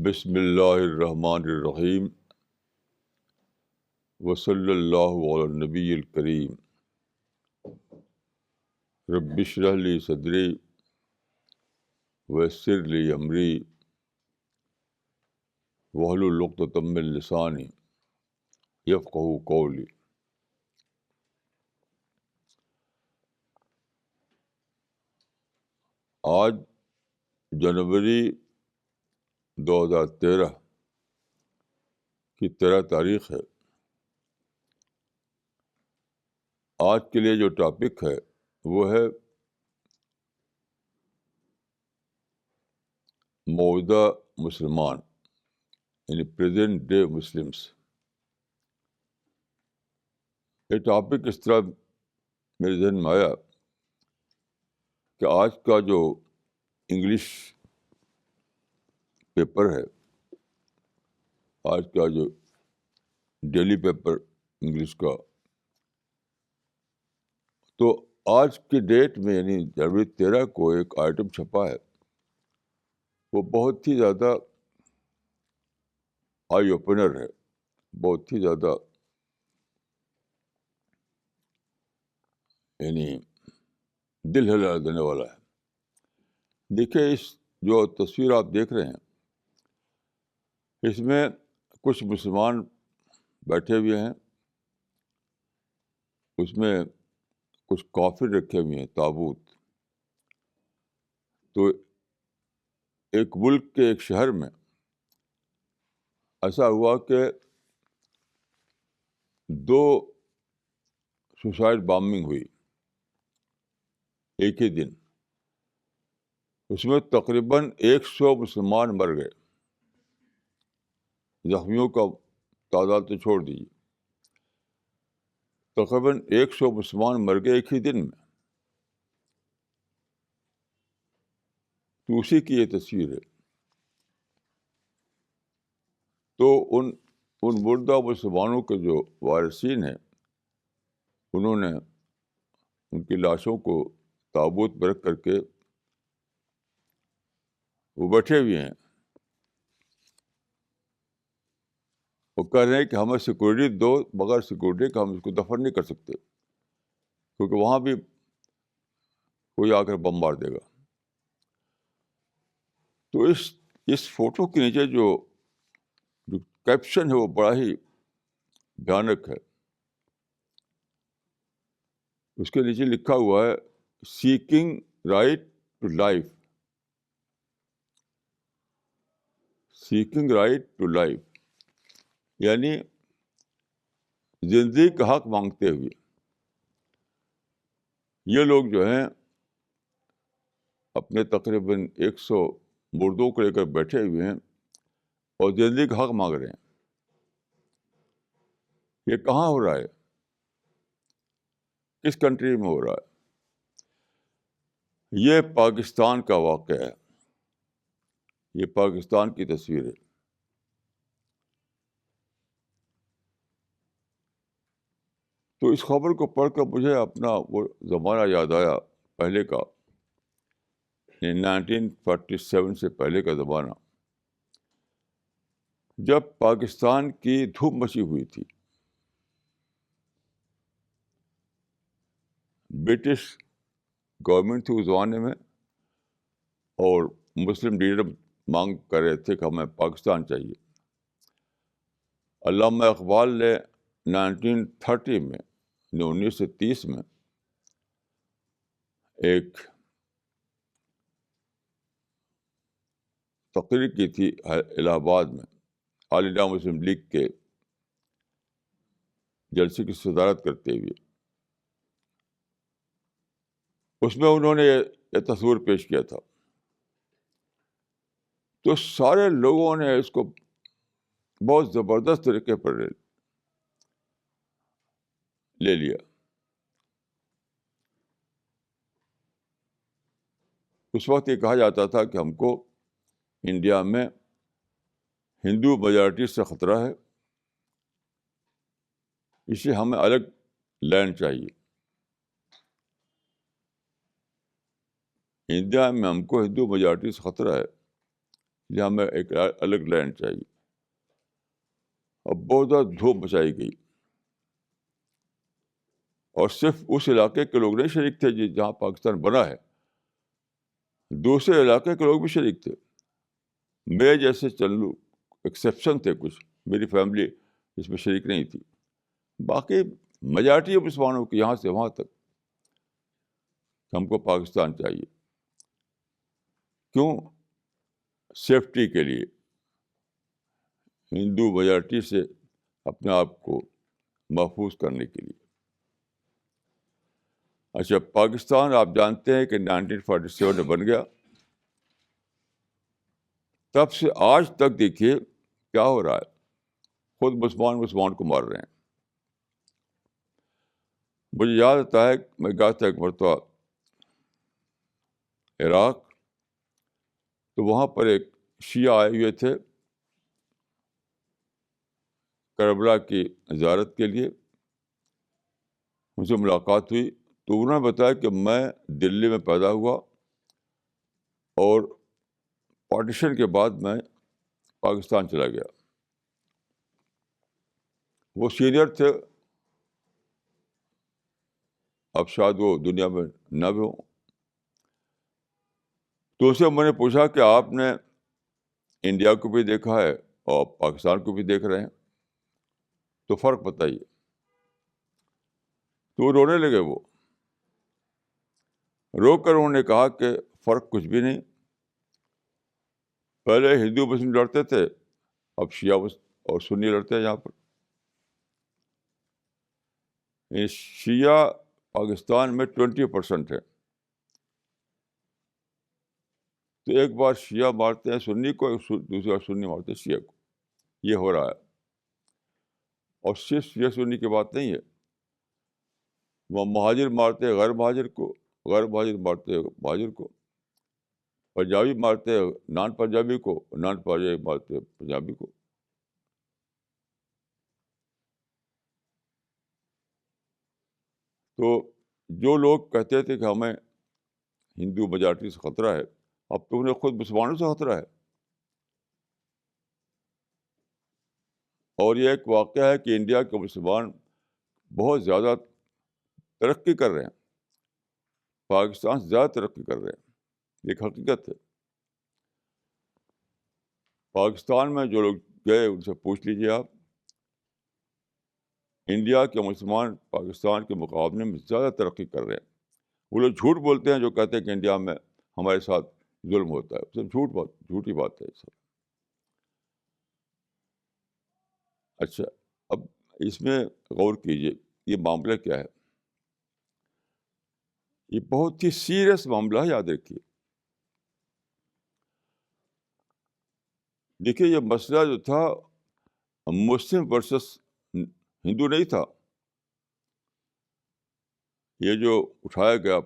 بسم اللہ الرحمن الرحیم وصلی اللہ علی النبی الکریم رب اشرح لی صدری ویسر لی امری واحلل عقدۃ من لسانی یفقہوا قولی۔ آج جنوری 2013 کی 13 تاریخ ہے۔ آج کے لیے جو ٹاپک ہے وہ ہے موجودہ مسلمان، یعنی پریزنٹ ڈے مسلمس۔ یہ ٹاپک اس طرح میرے ذہن میں آیا کہ آج کا جو انگلش پیپر ہے، آج کا جو ڈیلی پیپر انگلش کا، تو آج کی ڈیٹ میں یعنی جنوری 13 کو ایک آئٹم چھپا ہے، وہ بہت ہی زیادہ آئی اوپنر ہے، بہت ہی زیادہ یعنی دل ہلا دینے والا ہے۔ دیکھیے، اس جو تصویر آپ دیکھ رہے ہیں، اس میں کچھ مسلمان بیٹھے ہوئے ہیں، اس میں کچھ کافر رکھے ہوئے ہیں، تابوت۔ تو ایک ملک کے ایک شہر میں ایسا ہوا کہ 2 سوسائڈ بامبنگ ہوئی ایک ہی دن۔ اس میں تقریباً 100 مسلمان مر گئے، زخمیوں کا تعداد تو چھوڑ دیجیے، تقریباً 100 مسلمان مر گئے ایک ہی دن میں۔ تو اسی کی یہ تصویر ہے۔ تو ان مردہ مسلمانوں کے جو وارثین ہیں، انہوں نے ان کی لاشوں کو تابوت میں رکھ کر کے وہ بیٹھے ہوئے ہیں، وہ کہہ رہے ہیں کہ ہمیں سیکورٹی دو، بغیر سیکورٹی کا ہم اس کو دفن نہیں کر سکتے، کیونکہ وہاں بھی کوئی آ کر بم مار دے گا۔ تو اس فوٹو کے نیچے جو کیپشن ہے وہ بڑا ہی بھیانک ہے۔ اس کے نیچے لکھا ہوا ہے seeking right to life, seeking right to life, یعنی زندگی کا حق مانگتے ہوئے یہ لوگ جو ہیں اپنے تقریباً 100 مردوں کو لے کر بیٹھے ہوئے ہیں اور زندگی کا حق مانگ رہے ہیں۔ یہ کہاں ہو رہا ہے؟ کس کنٹری میں ہو رہا ہے؟ یہ پاکستان کا واقعہ ہے، یہ پاکستان کی تصویر ہے۔ تو اس خبر کو پڑھ کر مجھے اپنا وہ زمانہ یاد آیا، پہلے کا، 1947 سے پہلے کا زمانہ، جب پاکستان کی دھوم مچی ہوئی تھی۔ برٹش گورنمنٹ تھی اس زمانے میں، اور مسلم لیڈر مانگ کر رہے تھے کہ ہمیں پاکستان چاہیے۔ علامہ اقبال نے 1930 میں، 1930 میں ایک تقریر کی تھی الہ آباد میں، آل انڈیا مسلم لیگ کے جلسے کی صدارت کرتے ہوئے۔ اس میں انہوں نے یہ تصور پیش کیا تھا، تو سارے لوگوں نے اس کو بہت زبردست طریقے پر لے لیا۔ اس وقت یہ کہا جاتا تھا کہ ہم کو انڈیا میں ہندو میجارٹی سے خطرہ ہے، اسے ہمیں الگ لینڈ چاہیے۔ انڈیا میں ہم کو ہندو میجارٹی سے خطرہ ہے، یہ ہمیں ایک الگ لینڈ چاہیے. اب بہت زیادہ دھوپ مچائی گئی, اور صرف اس علاقے کے لوگ نہیں شریک تھے جہاں پاکستان بنا ہے, دوسرے علاقے کے لوگ بھی شریک تھے. میں جیسے چلو ایکسیپشن تھے کچھ, میری فیملی اس میں شریک نہیں تھی. باقی میجارٹی مسلمانوں کی یہاں سے وہاں تک ہم کو پاکستان چاہیے. کیوں؟ سیفٹی کے لیے, ہندو میجارٹی سے اپنے آپ کو محفوظ کرنے کے لیے. اچھا, پاکستان آپ جانتے ہیں کہ 1947 میں بن گیا. تب سے آج تک دیکھیے کیا ہو رہا ہے, خود مسلمان کو مار رہے ہیں. مجھے یاد آتا ہے میں گیا تھا ایک مرتبہ عراق, تو وہاں پر ایک شیعہ آئے ہوئے تھے کربلا کی زیارت کے لیے. ان سے ملاقات ہوئی تو انہوں نے بتایا کہ میں دلی میں پیدا ہوا اور پارٹیشن کے بعد میں پاکستان چلا گیا. وہ سینئر تھے, اب شاید وہ دنیا میں نہ بھی ہوں. تو اسے میں نے پوچھا کہ آپ نے انڈیا کو بھی دیکھا ہے اور پاکستان کو بھی دیکھ رہے ہیں, تو فرق بتائیے. تو وہ رونے لگے. وہ رو کر انہوں نے کہا کہ فرق کچھ بھی نہیں, پہلے ہندو مسلم لڑتے تھے, اب شیعہ اور سنی لڑتے ہیں یہاں پر. شیعہ پاکستان میں 20% ہے, تو ایک بار شیعہ مارتے ہیں سنی کو, دوسری بار سنی مارتے ہیں شیعہ کو. یہ ہو رہا ہے. اور صرف شیعہ سنی کی بات نہیں ہے, وہ مہاجر مارتے ہیں غیر مہاجر کو, غیر مہاجر مارتے ہیں مہاجر کو, پنجابی مارتے ہیں نان پنجابی کو, نان پنجابی مارتے ہیں پنجابی کو. تو جو لوگ کہتے تھے کہ ہمیں ہندو میجارٹی سے خطرہ ہے, اب تو انہیں خود مسلمانوں سے خطرہ ہے. اور یہ ایک واقعہ ہے کہ انڈیا کے مسلمان بہت زیادہ ترقی کر رہے ہیں, پاکستان سے زیادہ ترقی کر رہے ہیں. ایک حقیقت ہے. پاکستان میں جو لوگ گئے ان سے پوچھ لیجیے آپ, انڈیا کے مسلمان پاکستان کے مقابلے میں زیادہ ترقی کر رہے ہیں. وہ لوگ جھوٹ بولتے ہیں جو کہتے ہیں کہ انڈیا میں ہمارے ساتھ ظلم ہوتا ہے, سب جھوٹی بات ہے سب. اچھا, اب اس میں غور کیجیے, یہ معاملہ کیا ہے. یہ بہت ہی سیریس معاملہ ہے, یاد رکھیے. دیکھیے, یہ مسئلہ جو تھا مسلم ورسس ہندو نہیں تھا. یہ جو اٹھایا گیا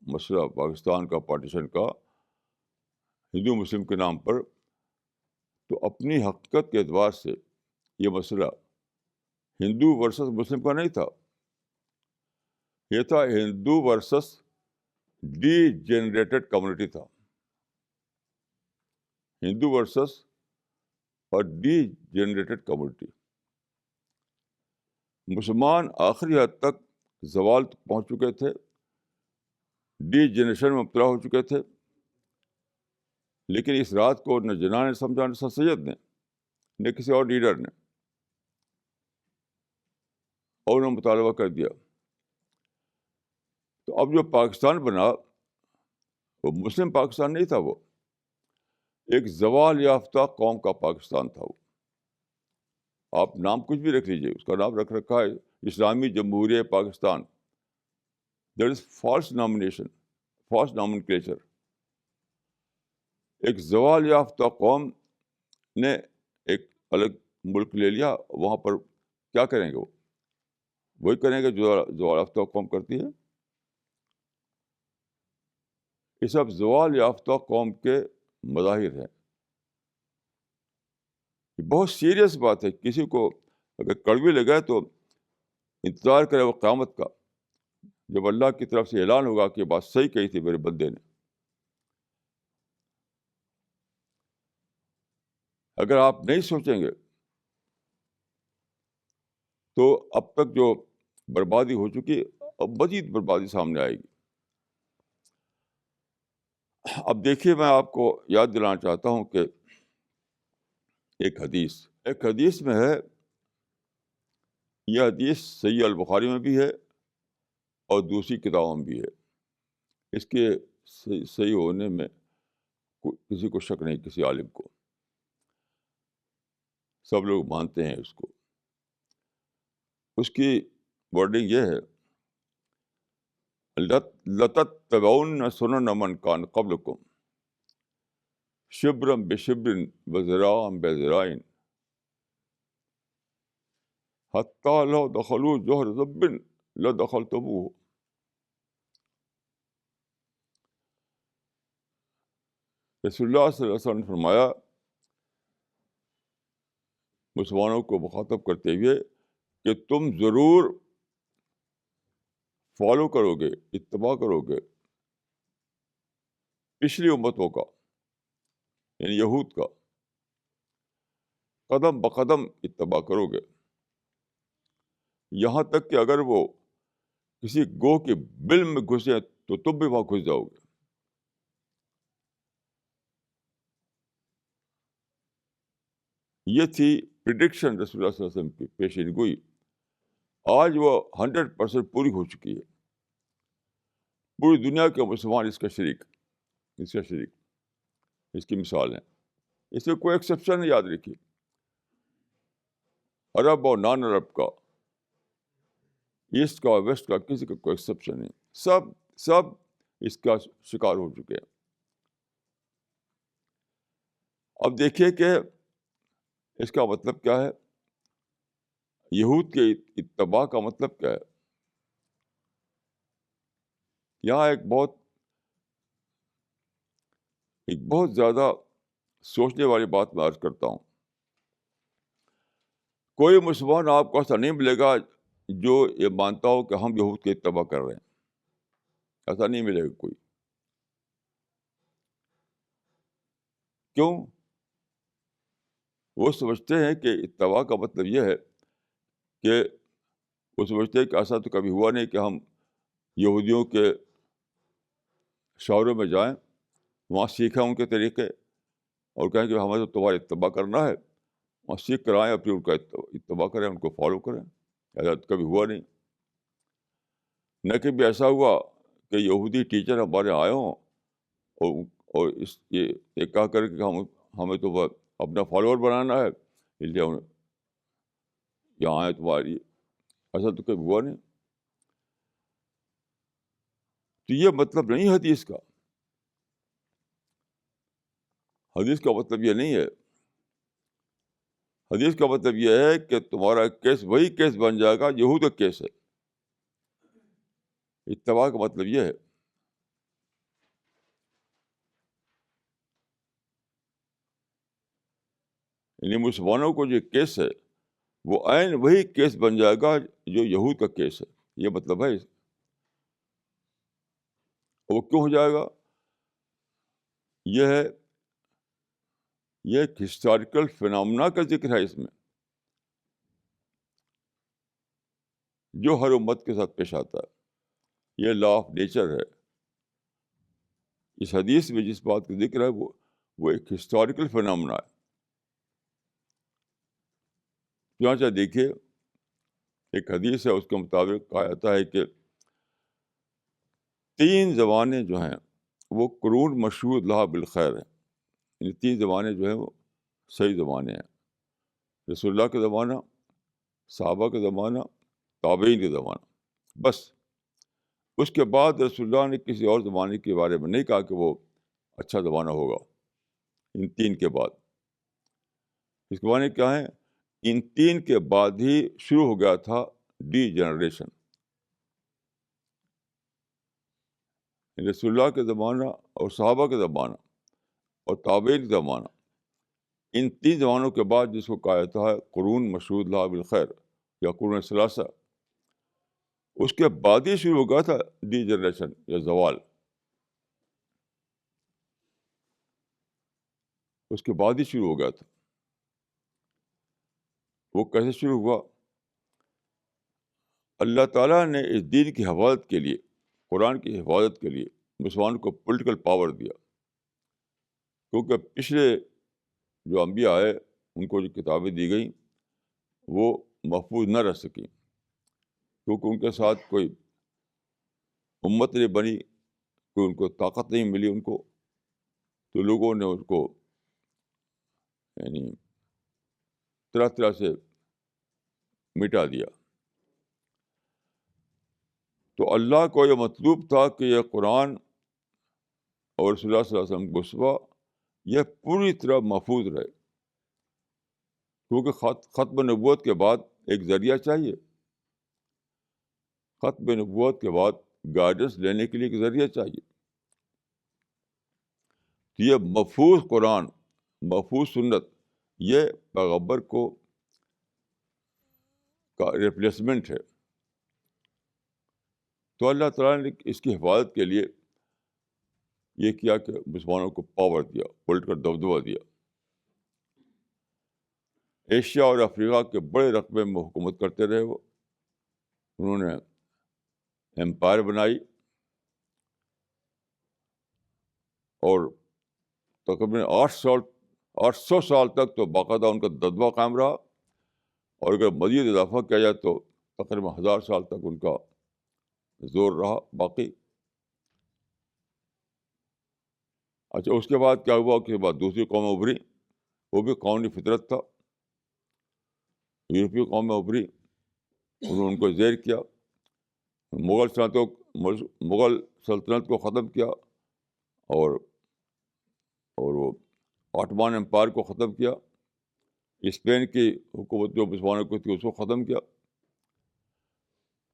مسئلہ پاکستان کا پارٹیشن کا ہندو مسلم کے نام پر, تو اپنی حقیقت کے اعتبار سے یہ مسئلہ ہندو ورسس مسلم کا نہیں تھا. یہ تھا ہندو ورسس ڈی جنریٹڈ کمیونٹی تھا. ہندو ورسس اور ڈی جنریٹڈ کمیونٹی. مسلمان آخری حد تک زوال پہنچ چکے تھے, ڈی جنریشن میں مبتلا ہو چکے تھے. لیکن اس رات کو نہ جناح نے سمجھا, نہ سر سید نے, نہ کسی اور لیڈر نے, اور انہوں نے مطالبہ کر دیا. تو اب جو پاکستان بنا وہ مسلم پاکستان نہیں تھا, وہ ایک زوال یافتہ قوم کا پاکستان تھا. وہ آپ نام کچھ بھی رکھ لیجیے, اس کا نام رکھ رکھا ہے اسلامی جمہوریہ Pakistan. That is false nomination, false nomenclature. ایک زوال یافتہ قوم نے ایک الگ ملک لے لیا, وہاں پر کیا کریں گے؟ وہ وہی کریں گے جو زوال یافتہ قوم کرتی ہے. یہ سب زوال یافتہ قوم کے مظاہر ہیں. یہ بہت سیریس بات ہے. کسی کو اگر کڑوی لگے تو انتظار کرے وہ قیامت کا, جب اللہ کی طرف سے اعلان ہوگا کہ یہ بات صحیح کہی تھی میرے بندے نے. اگر آپ نہیں سوچیں گے تو اب تک جو بربادی ہو چکی اب مزید بربادی سامنے آئے گی. اب دیکھیے میں آپ کو یاد دلانا چاہتا ہوں کہ ایک حدیث میں ہے، یہ حدیث صحیح البخاری میں بھی ہے اور دوسری کتابوں میں بھی ہے. اس کے صحیح ہونے میں کسی کو شک نہیں، کسی عالم کو. سب لوگ مانتے ہیں اس کو. اس کی ورڈنگ یہ ہے، لَتَتَّبَعُنَّ سُنَنَ مَنْ كَانَ قَبْلَكُمْ شِبْرًا بِشِبْرٍ وَذِرَاعًا بِذِرَاعٍ حَتَّىٰ لَوْ دَخَلُوا جُحْرَ ضَبٍّ لَدَخَلْتُمُوهُ. رسول اللہ صلی اللہ علیہ وسلم نے فرمایا مسلمانوں کو مخاطب کرتے ہوئے کہ تم ضرور فالو کرو گے، اتباع کرو گے پچھلی امتوں کا، یعنی یہود کا. قدم بقدم اتباع کرو گے، یہاں تک کہ اگر وہ کسی گوہ کے بل میں گھسے تو تم بھی وہاں گھس جاؤ گے. یہ تھی پریڈکشن رسول اللہ صلی اللہ علیہ وسلم کی پیشین گوئی. آج وہ 100% پوری ہو چکی ہے. پوری دنیا کے مسلمان اس کا شریک، اس کی مثال ہے. اس میں کوئی ایکسیپشن نہیں، یاد رکھیے. عرب اور نان عرب کا، ایسٹ کا اور ویسٹ کا، کسی کا کوئی ایکسیپشن نہیں. سب اس کا شکار ہو چکے ہیں. اب دیکھیے کہ اس کا مطلب کیا ہے. یہود کے اتباع کا مطلب کیا ہے. یہاں ایک بہت زیادہ سوچنے والی بات میں عرض کرتا ہوں. کوئی مسلمان آپ کو ایسا نہیں ملے گا جو یہ مانتا ہو کہ ہم یہود کی اتباع کر رہے ہیں. ایسا نہیں ملے گا کوئی. کیوں؟ وہ سمجھتے ہیں کہ اتباع کا مطلب یہ ہے کہ وہ سمجھتے ہیں کہ ایسا تو کبھی ہوا نہیں کہ ہم یہودیوں کے شہروں میں جائیں، وہاں سیکھیں ان کے طریقے اور کہیں کہ ہمیں تو تمہاری اتباع کرنا ہے. وہاں سیکھ کر آئیں اور پھر ان کا اتباع کریں، ان کو فالو کریں. ایسا تو کبھی ہوا نہیں. نہ کبھی ایسا ہوا کہ یہودی ٹیچر ہمارے آئے ہوں اور یہ کہا کر کہ ہمیں تو اپنا فالوور بنانا ہے اس لیے ہم یہاں آئے تمہاری. ایسا تو کبھی ہوا نہیں. تو یہ مطلب نہیں حدیث کا. حدیث کا مطلب یہ نہیں ہے. حدیث کا مطلب یہ ہے کہ تمہارا کیس وہی کیس بن جائے گا یہود کا کیس ہے. اتباع کا مطلب یہ ہے. یعنی مسلمانوں کو جو کیس ہے وہ عین وہی کیس بن جائے گا جو یہود کا کیس ہے. یہ مطلب ہے. وہ کیوں ہو جائے گا؟ یہ ایک ہسٹوریکل فینامنا کا ذکر ہے اس میں، جو ہر امت کے ساتھ پیش آتا ہے. یہ لا آف نیچر ہے. اس حدیث میں جس بات کا ذکر ہے وہ ایک ہسٹوریکل فینامنا ہے. چنانچہ دیکھیے ایک حدیث ہے، اس کے مطابق کہا جاتا ہے کہ 3 زمانے جو ہیں وہ قرون مشہود لہا بالخیر ہیں. یعنی 3 زمانے جو ہیں وہ صحیح زمانے ہیں. رسول اللہ کا زمانہ، صحابہ کا زمانہ، تابعین کا زمانہ. بس اس کے بعد رسول اللہ نے کسی اور زمانے کے بارے میں نہیں کہا کہ وہ اچھا زمانہ ہوگا. ان 3 کے بعد، اس کے معنی کیا ہیں؟ ان 3 کے بعد ہی شروع ہو گیا تھا ڈی جنریشن. رسول اللہ کا زمانہ اور صحابہ کا زمانہ اور تابعین کا زمانہ، ان 3 زمانوں کے بعد جس کو کہا جاتا ہے قرون مشہود لہا بالخیر یا قرون ثلاثہ، اس کے بعد ہی شروع ہو گیا تھا ڈی جنریشن یا زوال. اس کے بعد ہی شروع ہو گیا تھا. وہ کیسے شروع ہوا؟ اللہ تعالیٰ نے اس دین کی حفاظت کے لیے، قرآن کی حفاظت کے لیے مسلمانوں کو پولیٹیکل پاور دیا، کیونکہ پچھلے جو انبیاء آئے ان کو جو کتابیں دی گئیں وہ محفوظ نہ رہ سکیں، کیونکہ ان کے ساتھ کوئی امت نہیں بنی، کوئی ان کو طاقت نہیں ملی ان کو، تو لوگوں نے اس کو یعنی طرح طرح سے مٹا دیا۔ تو اللہ کو یہ مطلوب تھا کہ یہ قرآن اور رسول اللہ صلی اللہ علیہ وسلم کا اسوہ یہ پوری طرح محفوظ رہے، کیونکہ ختم نبوت کے بعد ایک ذریعہ چاہیے، ختم نبوت کے بعد گائیڈنس لینے کے لیے ایک ذریعہ چاہیے۔ تو یہ محفوظ قرآن، محفوظ سنت، یہ پیغمبر کو کا ریپلیسمنٹ ہے۔ تو اللہ تعالیٰ نے اس کی حفاظت کے لیے یہ کیا کہ مسلمانوں کو پاور دیا، پولیٹیکل دبدبہ دیا۔ ایشیا اور افریقہ کے بڑے رقبے میں حکومت کرتے رہے وہ، انہوں نے امپائر بنائی اور تقریباً 800 سال تک تو باقاعدہ ان کا دبدبہ قائم رہا، اور اگر مزید اضافہ کیا جائے تو تقریباً 1000 سال تک ان کا زور رہا باقی۔ اچھا، اس کے بعد کیا ہوا؟ اس کے بعد دوسری قومیں ابھری، وہ بھی قومی فطرت تھا، یورپی قومیں ابھری، انہوں نے ان کو زیر کیا، مغل سلطنت کو ختم کیا، اور وہ آٹمان امپائر کو ختم کیا، اسپین کی حکومت جو مسلمانوں کی تھی اس کو ختم کیا۔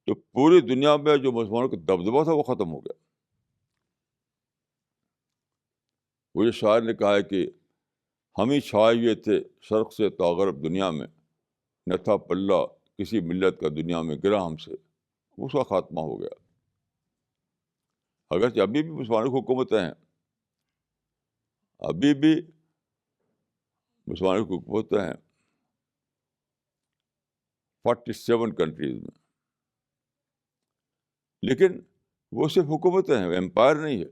تو پوری دنیا میں جو مسلمانوں کا دبدبہ تھا وہ ختم ہو گیا۔ وہ شاعر نے کہا ہے کہ ہم ہی چھائے ہوئے تھے شرق سے تا غرب دنیا میں، نہ تھا پلہ کسی ملت کا دنیا میں گرا ہم سے، اس کا خاتمہ ہو گیا۔ اگرچہ ابھی بھی مسلمانوں کی حکومتیں ہیں، ابھی بھی مسلمانوں کی حکومتیں ہیں 47 کنٹریز میں، لیکن وہ صرف حکومتیں ہیں، امپائر نہیں ہے،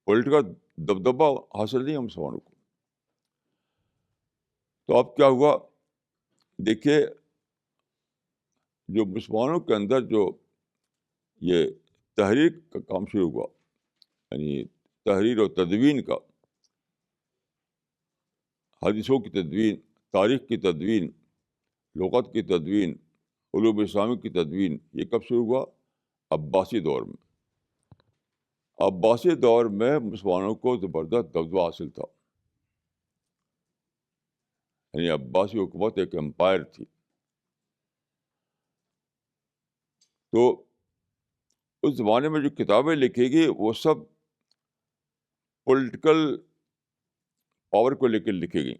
پولیٹیکل دبدبہ حاصل نہیں ہے مسلمانوں کو۔ تو اب کیا ہوا؟ دیکھیے، جو مسلمانوں کے اندر جو یہ تحریک کا کام شروع ہوا، یعنی تحریر اور تدوین کا، حدیثوں کی تدوین، تاریخ کی تدوین، لغت کی تدوین، علوم اسلامی کی تدوین، یہ کب شروع ہوا؟ عباسی دور میں۔ عباسی دور میں مسلمانوں کو زبردست دبدبہ حاصل تھا، یعنی عباسی حکومت ایک امپائر تھی۔ تو اس زمانے میں جو کتابیں لکھی گئی وہ سب پولیٹیکل پاور کو لے کے لکھی گئی،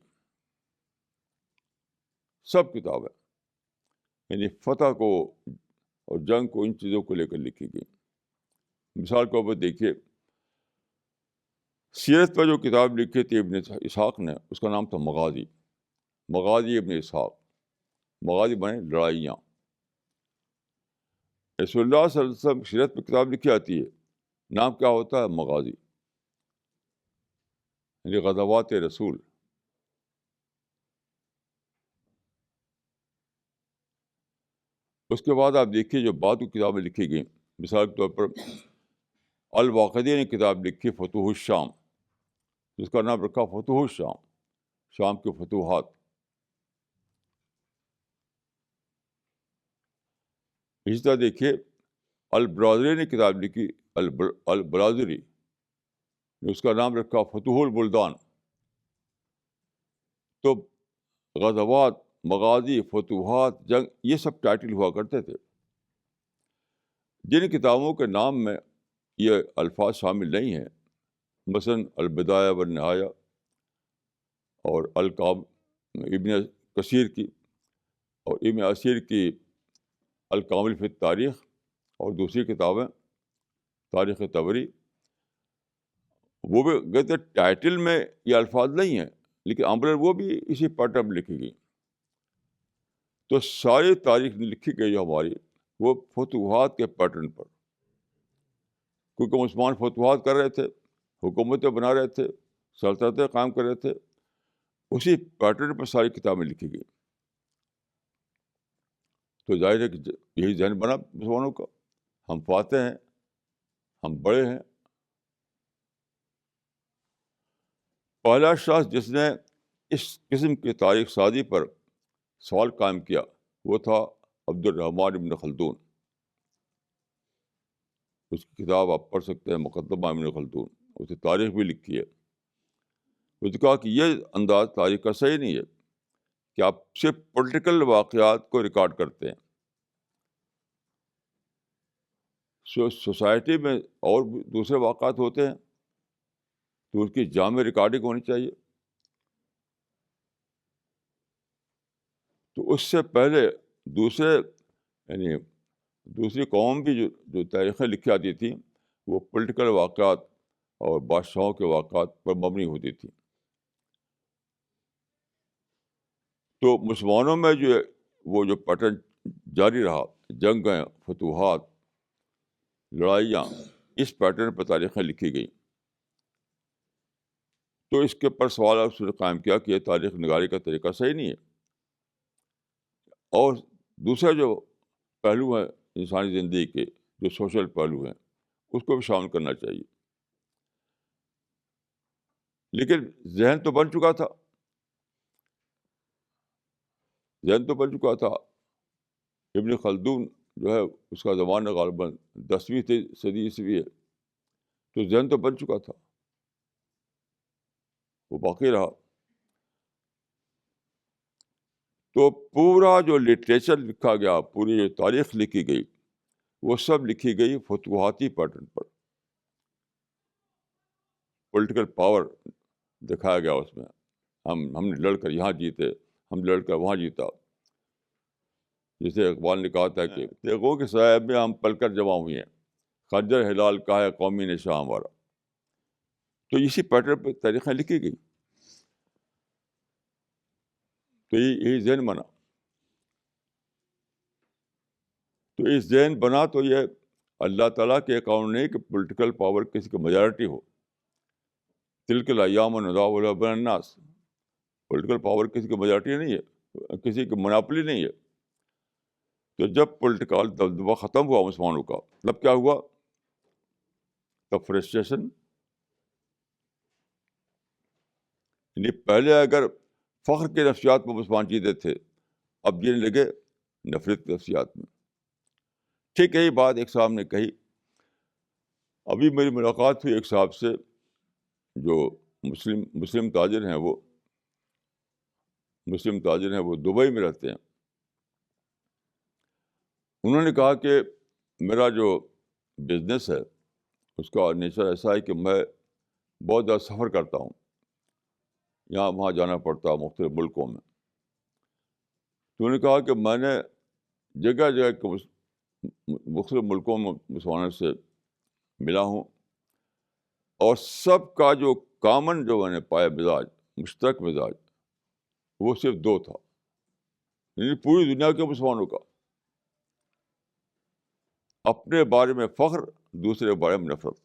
سب کتابیں، یعنی فتح کو اور جنگ کو، ان چیزوں کو لے کر لکھی گئی۔ مثال کے طور پر دیکھیے، سیرت پر جو کتاب لکھی تھی ابن اسحاق نے، اس کا نام تھا مغازی، مغازی ابن اسحاق، مغازی بنے لڑائیاں۔ رسول اللہ صلی اللہ علیہ وسلم سیرت پہ کتاب لکھی آتی ہے، نام کیا ہوتا ہے؟ مغازی، یعنی غزوات رسول۔ اس کے بعد آپ دیکھیے جو بعد کی کتابیں لکھی گئیں، مثال کے طور پر الواقدی نے کتاب لکھی فتوح الشام، جس کا نام رکھا فتوح الشام، شام کے فتوحات۔ اسی طرح دیکھیے البرازری نے کتاب لکھی، البرازری، اس کا نام رکھا فتوح البلدان۔ تو غزوات، مغازی، فتوحات، جنگ، یہ سب ٹائٹل ہوا کرتے تھے۔ جن کتابوں کے نام میں یہ الفاظ شامل نہیں ہیں، مثلاً البدایہ والنہایہ اور ابن کثیر کی اور ابن اسیر کی الکامل فی التاریخ، اور دوسری کتابیں تاریخ طبری، وہ بھی کہتے ٹائٹل میں یہ الفاظ نہیں ہیں، لیکن امبرل وہ بھی اسی پیٹرن میں لکھی گئی۔ تو ساری تاریخ لکھی گئی جو ہماری وہ فتوحات کے پیٹرن پر، کیونکہ مسلمان فتوحات کر رہے تھے، حکومتیں بنا رہے تھے، سلطنتیں قائم کر رہے تھے، اسی پیٹرن پر ساری کتابیں لکھی گئی. تو ظاہر ہے کہ یہی ذہن بنا مسلمانوں کا، ہم فاتح ہیں، ہم بڑے ہیں. پہلا شخص جس نے اس قسم کی تاریخ سازی پر سوال قائم کیا وہ تھا عبد الرحمن ابن خلدون. اس کی کتاب آپ پڑھ سکتے ہیں، مقدمہ ابن خلدون، اس نے تاریخ بھی لکھی ہے. اس نے کہا کہ یہ انداز تاریخ کا صحیح نہیں ہے کہ آپ صرف پولیٹیکل واقعات کو ریکارڈ کرتے ہیں. سوسائٹی میں اور بھی دوسرے واقعات ہوتے ہیں تو اس کی جامع ریکارڈنگ ہونی چاہیے. تو اس سے پہلے دوسرے یعنی دوسری قوم بھی جو تاریخیں لکھی آتی تھیں وہ پولیٹیکل واقعات اور بادشاہوں کے واقعات پر مبنی ہوتی تھیں. تو مسلمانوں میں وہ جو پیٹرن جاری رہا، جنگیں، فتوحات، لڑائیاں، اس پیٹرن پر تاریخیں لکھی گئیں. تو اس کے پر سوال اس نے قائم کیا کہ یہ تاریخ نگاری کا طریقہ صحیح نہیں ہے، اور دوسرے جو پہلو ہیں انسانی زندگی کے، جو سوشل پہلو ہیں، اس کو بھی شامل کرنا چاہیے. لیکن ذہن تو بن چکا تھا، ابن خلدون جو ہے اس کا زمانہ غالباً 10ویں صدی عیسوی ہے، تو ذہن تو بن چکا تھا، وہ باقی رہا. تو پورا جو لٹریچر لکھا گیا، پوری جو تاریخ لکھی گئی، وہ سب لکھی گئی فتوحاتی پیٹرن پر. پولیٹیکل پاور دکھایا گیا اس میں، ہم نے لڑ کر یہاں جیتے، ہم لڑ کر وہاں جیتا. جسے اقبال نے کہا تھا کہ تیغوں کے سائے میں ہم پل کر جمع ہوئے ہیں، خنجر ہلال کا ہے قومی نشاں ہمارا. تو اسی پیٹرن پہ تاریخیں لکھی گئی. تو یہی ذہن بنا. تو اس ذہن بنا تو یہ اللہ تعالیٰ کے قانون نہیں کہ پولیٹیکل پاور کسی کی میجارٹی ہو. تلک الایام نداولها بین الناس، پولیٹیکل پاور کسی کی میجارٹی نہیں ہے، کسی کی مناپلی نہیں ہے. تو جب پولیٹیکل دبدبہ ختم ہوا مسلمانوں کا، تب کیا ہوا؟ تب فرسٹریشن. یعنی پہلے اگر فخر کے نفسیات میں مسلمان جیتے تھے، اب جینے لگے نفرت کے نفسیات میں. ٹھیک یہی بات ایک صاحب نے کہی. ابھی میری ملاقات ہوئی ایک صاحب سے جو مسلم تاجر ہیں، وہ دبئی میں رہتے ہیں. انہوں نے کہا کہ میرا جو بزنس ہے اس کا نیچر ایسا ہے کہ میں بہت زیادہ سفر کرتا ہوں، یہاں وہاں جانا پڑتا ہے مختلف ملکوں میں. تو انہوں نے کہا کہ میں نے جگہ جگہ کے مختلف ملکوں میں مسلمانوں سے ملا ہوں، اور سب کا جو کامن جو میں نے پایا مزاج، مشترک مزاج، وہ صرف 2 تھا. یعنی پوری دنیا کے مسلمانوں کا اپنے بارے میں فخر، دوسرے کے بارے میں نفرت.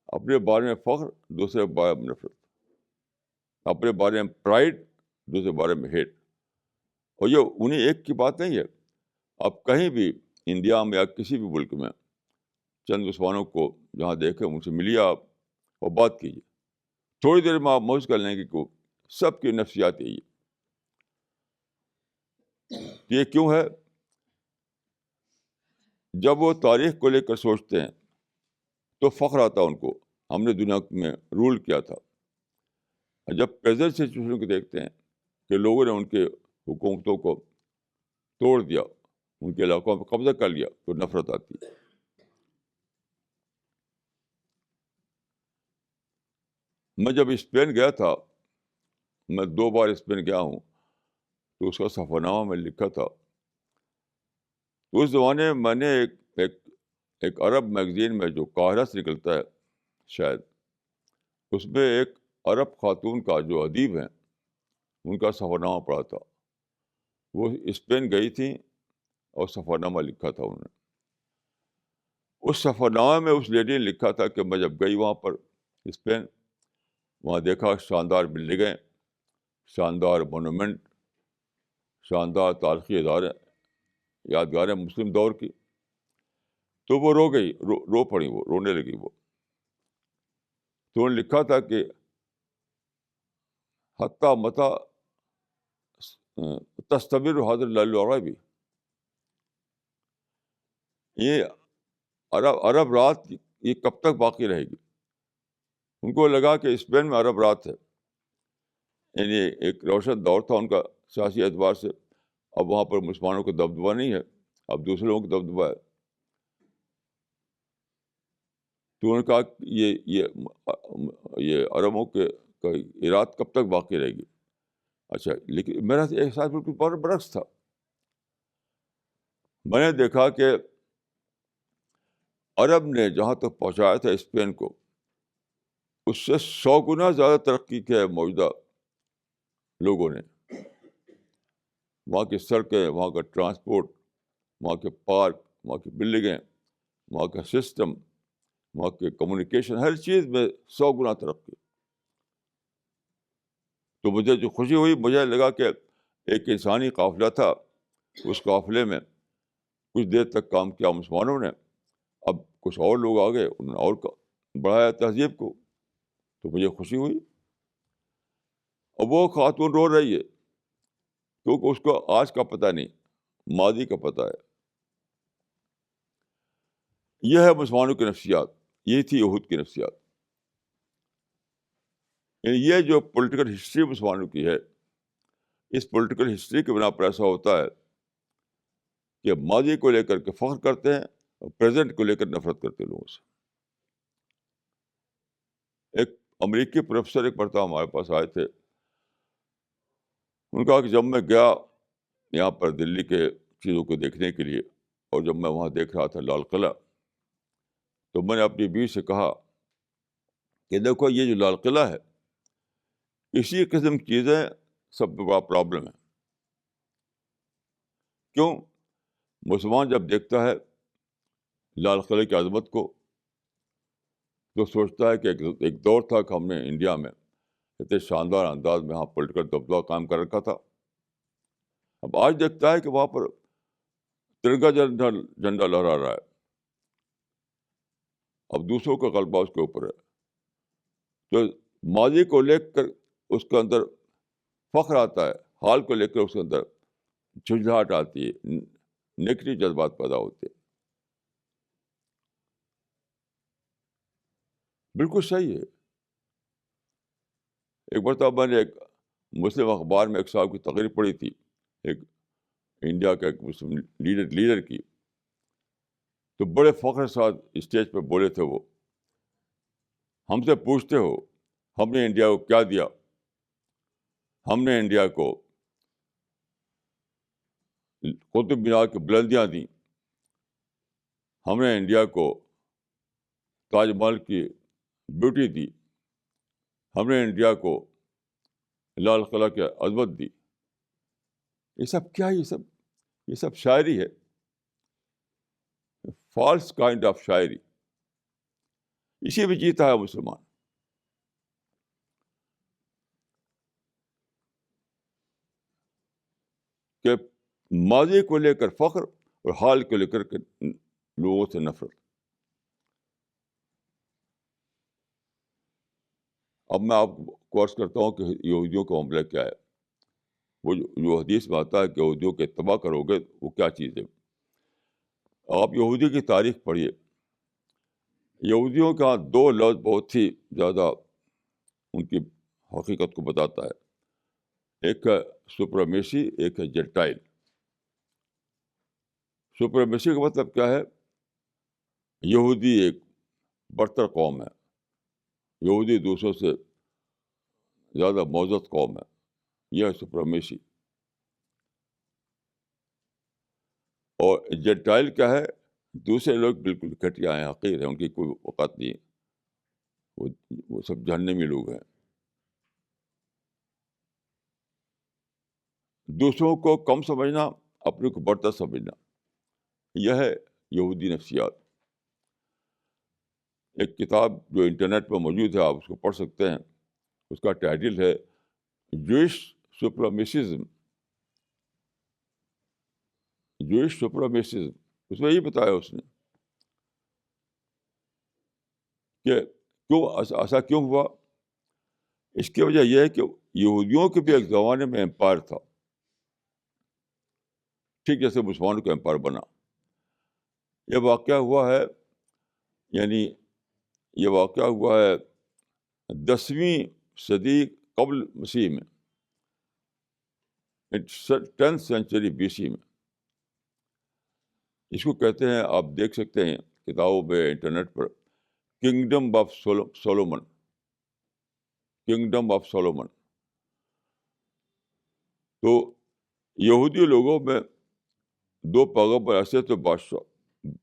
اپنے بارے میں فخر، دوسرے کے بارے میں نفرت. اپنے بارے میں پرائڈ، دوسرے کے بارے میں ہیٹ. اور یہ انہیں ایک کی بات نہیں ہے. آپ کہیں بھی انڈیا میں یا کسی بھی ملک میں چند مسلمانوں کو جہاں دیکھیں ان سے ملیے آپ اور بات کیجیے، تھوڑی دیر میں آپ محسوس کر لیں گے کہ سب کی نفسیات یہی ہے. یہ کیوں ہے؟ جب وہ تاریخ کو لے کر سوچتے ہیں تو فخر آتا ہے ان کو، ہم نے دنیا میں رول کیا تھا. جب پریزنٹ سچویشن کو دیکھتے ہیں کہ لوگوں نے ان کے حکومتوں کو توڑ دیا، ان کے علاقوں پہ قبضہ کر لیا، تو نفرت آتی ہے. میں جب اسپین گیا تھا، میں 2 بار اسپین گیا ہوں، تو اس کا سفر نامہ میں لکھا تھا. تو اس زمانے میں نے ایک عرب میگزین میں جو قاہرہ سے نکلتا ہے شاید، اس میں ایک عرب خاتون کا جو ادیب ہیں ان کا سفر نامہ پڑھا تھا. وہ اسپین گئی تھیں اور سفر نامہ لکھا تھا انہوں نے. اس سفر نامہ میں اس لیڈی نے لکھا تھا کہ میں جب گئی وہاں پر اسپین، وہاں دیکھا شاندار بلڈنگیں، شاندار مونومنٹ، شاندار تاریخی ادارے، یادگاریں مسلم دور کی. تو وہ رو گئی، رو پڑی، وہ رونے لگی. وہ تو انہوں نے لکھا تھا کہ حتیٰ متا تصور حاضر العربی، یہ عرب رات یہ کب تک باقی رہے گی. ان کو لگا کہ اسپین میں عرب رات ہے، یعنی ایک روشن دور تھا ان کا سیاسی اعتبار سے. اب وہاں پر مسلمانوں کا دبدبہ نہیں ہے، اب دوسرے لوگوں کا دبدبہ ہے. تو انہوں نے کہا کہ یہ عربوں کے رات کب تک باقی رہے گی. اچھا، لیکن میرا احساس بالکل برعکس تھا. میں نے دیکھا کہ عرب نے جہاں تک پہنچایا تھا اسپین کو، اس سے 100 گنا زیادہ ترقی کیا ہے موجودہ لوگوں نے. وہاں کی سڑکیں، وہاں کا ٹرانسپورٹ، وہاں کے پارک، وہاں کی بلڈنگیں، وہاں کا سسٹم، وہاں کے کمیونیکیشن، ہر چیز میں 100 گنا ترقی. تو مجھے جو خوشی ہوئی، مجھے لگا کہ ایک انسانی قافلہ تھا، اس قافلے میں کچھ دیر تک کام کیا مسلمانوں نے، اب کچھ اور لوگ آ گئے، انہوں نے اور بڑھایا تہذیب کو. تو مجھے خوشی ہوئی. اور وہ خاتون رو رہی ہے کیونکہ اس کو آج کا پتہ نہیں، ماضی کا پتہ ہے. یہ ہے مسلمانوں کی نفسیات، یہ تھی یہود کی نفسیات. یعنی یہ جو پولیٹیکل ہسٹری مسلمانوں کی ہے، اس پولیٹیکل ہسٹری کی بنا پر ایسا ہوتا ہے کہ ماضی کو لے کر کے فخر کرتے ہیں اور پریزنٹ کو لے کر نفرت کرتے ہیں لوگوں سے. ایک امریکی پروفیسر ایک مرتبہ ہمارے پاس آئے تھے. ان کا کہ جب میں گیا یہاں پر دلی کے چیزوں کو دیکھنے کے لیے، اور جب میں وہاں دیکھ رہا تھا لال قلعہ، تو میں نے اپنی بیوی سے کہا کہ دیکھو یہ جو لال قلعہ ہے، اسی قسم کی چیزیں سب سے بڑا پرابلم ہے. کیوں؟ مسلمان جب دیکھتا ہے لال قلعے کی عظمت کو تو سوچتا ہے کہ ایک دور تھا کہ ہم نے انڈیا میں اتنے شاندار انداز میں وہاں پولیٹیکل دبدبہ قائم کر رکھا تھا. اب آج دیکھتا ہے کہ وہاں پر ترنگا جھنڈا لہرا رہا ہے، اب دوسروں کا غلبہ اس کے اوپر ہے. تو ماضی کو لے کر اس کے اندر فخر آتا ہے، حال کو لے کر اس کے اندر جھنجھلاہٹ آتی ہے، نیگیٹو جذبات پیدا ہوتے ہیں. بالکل صحیح ہے. ایک مرتبہ میں نے ایک مسلم اخبار میں ایک صاحب کی تقریر پڑھی تھی، ایک انڈیا کا ایک مسلم لیڈر کی. تو بڑے فخر کے ساتھ اسٹیج پہ بولے تھے وہ، ہم سے پوچھتے ہو ہم نے انڈیا کو کیا دیا؟ ہم نے انڈیا کو قطب مینار کی بلندیاں دیں، ہم نے انڈیا کو تاج محل کی بیوٹی دی، ہم نے انڈیا کو لال قلعہ کی عظمت دی. یہ سب کیا ہے؟ یہ سب شاعری ہے، فالس کائنڈ آف شاعری. اسی میں جیتا ہے مسلمان کہ ماضی کو لے کر فخر اور حال کو لے کر کے لوگوں سے نفرت. اب میں آپ کو عرض کرتا ہوں کہ یہودیوں کا معاملہ کیا ہے. وہ جو حدیث میں آتا ہے کہ یہودیوں کے اتباع کرو گے، وہ کیا چیز ہے؟ آپ یہودی کی تاریخ پڑھیے. یہودیوں کا 2 لفظ بہت ہی زیادہ ان کی حقیقت کو بتاتا ہے. ایک ہے سپرمیسی، ایک ہے جنٹائل. سپرمیسی کا مطلب کیا ہے؟ یہودی ایک برتر قوم ہے، یہودی دوسروں سے زیادہ معزز قوم ہے، یہ ہے سپرمیسی. اور جنٹائل کیا ہے؟ دوسرے لوگ بالکل گھٹیا ہیں، حقیر ہیں، ان کی کوئی اوقات نہیں ہے، وہ سب جہنمی لوگ ہیں. دوسروں کو کم سمجھنا، اپنے کو بڑھتا سمجھنا، یہ ہے یہودی نفسیات۔ ایک کتاب جو انٹرنیٹ پر موجود ہے، آپ اس کو پڑھ سکتے ہیں، اس کا ٹائٹل ہے جوئش سپریمیسزم۔ جوئش سپریمیسزم، اس میں یہ بتایا اس نے کہ کیوں ایسا کیوں ہوا۔ اس کی وجہ یہ ہے کہ یہودیوں کے بھی ایک زمانے میں امپائر تھا، ٹھیک جیسے مسلمانوں کا امپائر بنا۔ یہ واقعہ ہوا ہے، یعنی یہ واقعہ ہوا ہے 10ویں صدی قبل مسیح میں، 10th سینچری BC میں۔ اس کو کہتے ہیں، آپ دیکھ سکتے ہیں کتابوں پہ، internet per, kingdom of Solomon, kingdom of Solomon. تو یہودی لوگوں میں دو پیغمبر ایسے تھے، بادشاہ،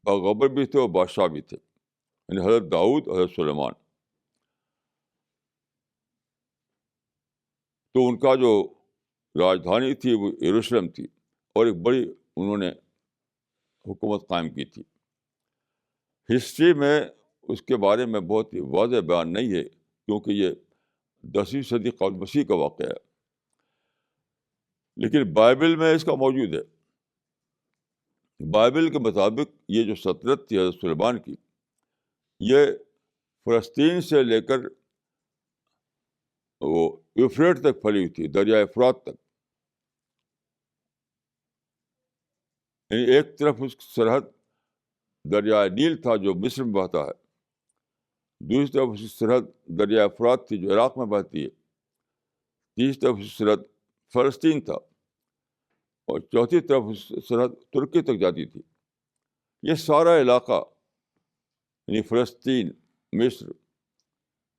پیغمبر بھی تھے اور بادشاہ بھی تھے، یعنی حضرت داؤد اور حضرت سلیمان۔ تو ان کا جو راجدھانی تھی وہ یروشلم تھی، اور ایک بڑی انہوں نے حکومت قائم کی تھی۔ ہسٹری میں اس کے بارے میں بہت ہی واضح بیان نہیں ہے، کیونکہ یہ 10ویں صدی قبل مسیح کا واقعہ ہے، لیکن بائبل میں اس کا موجود ہے۔ بائبل کے مطابق یہ جو سلطنت تھی حضرت سلیمان کی، یہ فلسطین سے لے کر وہ یوفریٹ تک پھیلی ہوئی تھی، دریائے فرات تک۔ یعنی ایک طرف اس کی سرحد دریائے نیل تھا جو مصر میں بہتا ہے، دوسری طرف اس کی سرحد دریائے فرات تھی جو عراق میں بہتی ہے، تیسری طرف اس کی سرحد فلسطین تھا، اور چوتھی طرف اس کی سرحد ترکی تک جاتی تھی۔ یہ سارا علاقہ، یعنی فلسطین، مصر،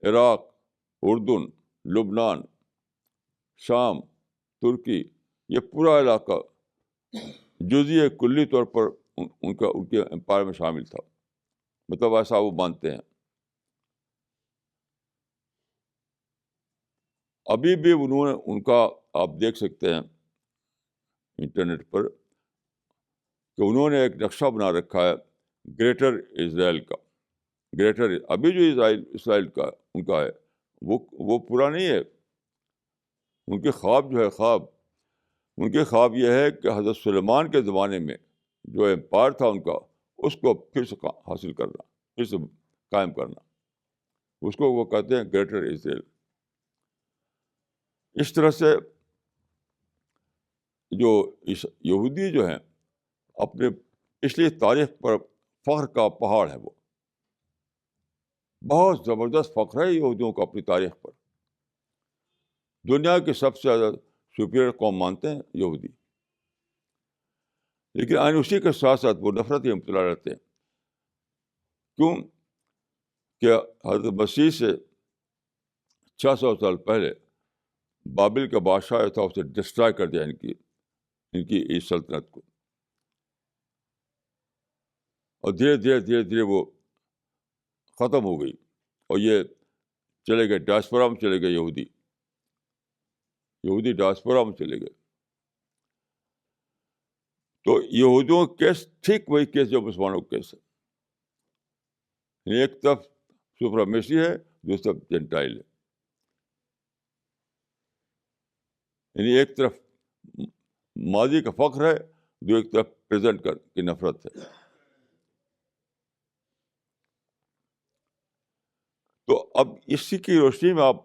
عراق، اردن، لبنان، شام، ترکی، یہ پورا علاقہ جزئی کلی طور پر ان کے امپائر میں شامل تھا، مطلب ایسا وہ مانتے ہیں۔ ابھی بھی انہوں نے ان کا، آپ دیکھ سکتے ہیں انٹرنیٹ پر، کہ انہوں نے ایک نقشہ بنا رکھا ہے گریٹر اسرائیل کا۔ گریٹر، ابھی جو اسرائیل کا ان کا ہے وہ پورا نہیں ہے۔ ان کے خواب جو ہے، ان کے خواب یہ ہے کہ حضرت سلیمان کے زمانے میں جو امپائر تھا ان کا، اس کو پھر سے حاصل کرنا، پھر سے قائم کرنا، اس کو وہ کہتے ہیں گریٹر اسرائیل۔ اس طرح سے جو یہودی جو ہیں، اپنے پچھلی تاریخ پر فخر کا پہاڑ ہے، وہ بہت زبردست فخر ہے یہودیوں کو اپنی تاریخ پر۔ دنیا کی سب سے زیادہ سپیریئر قوم مانتے ہیں یہودی، لیکن اسی کے ساتھ ساتھ وہ نفرت ہی مبتلا رہتے ہیں۔ کیوں کہ حضرت مسیح سے 600 سال پہلے بابل کا بادشاہ جو تھا اسے ڈسٹرائے کر دیا ان کی اس سلطنت کو، اور دھیرے دھیرے وہ ختم ہو گئی، اور یہ چلے گئے ڈائسپورا میں، چلے گئے یہودی ڈائسپورا میں چلے گئے۔ تو یہودیوں کا کیس ٹھیک وہی کیس جو مسلمانوں کا کیس ہے، ایک طرف سپریمیسی ہے، دوسری طرف جینٹائل ہے، یعنی ایک طرف ماضی کا فخر ہے، ایک طرف پریزنٹ کی نفرت ہے۔ تو اب اسی کی روشنی میں آپ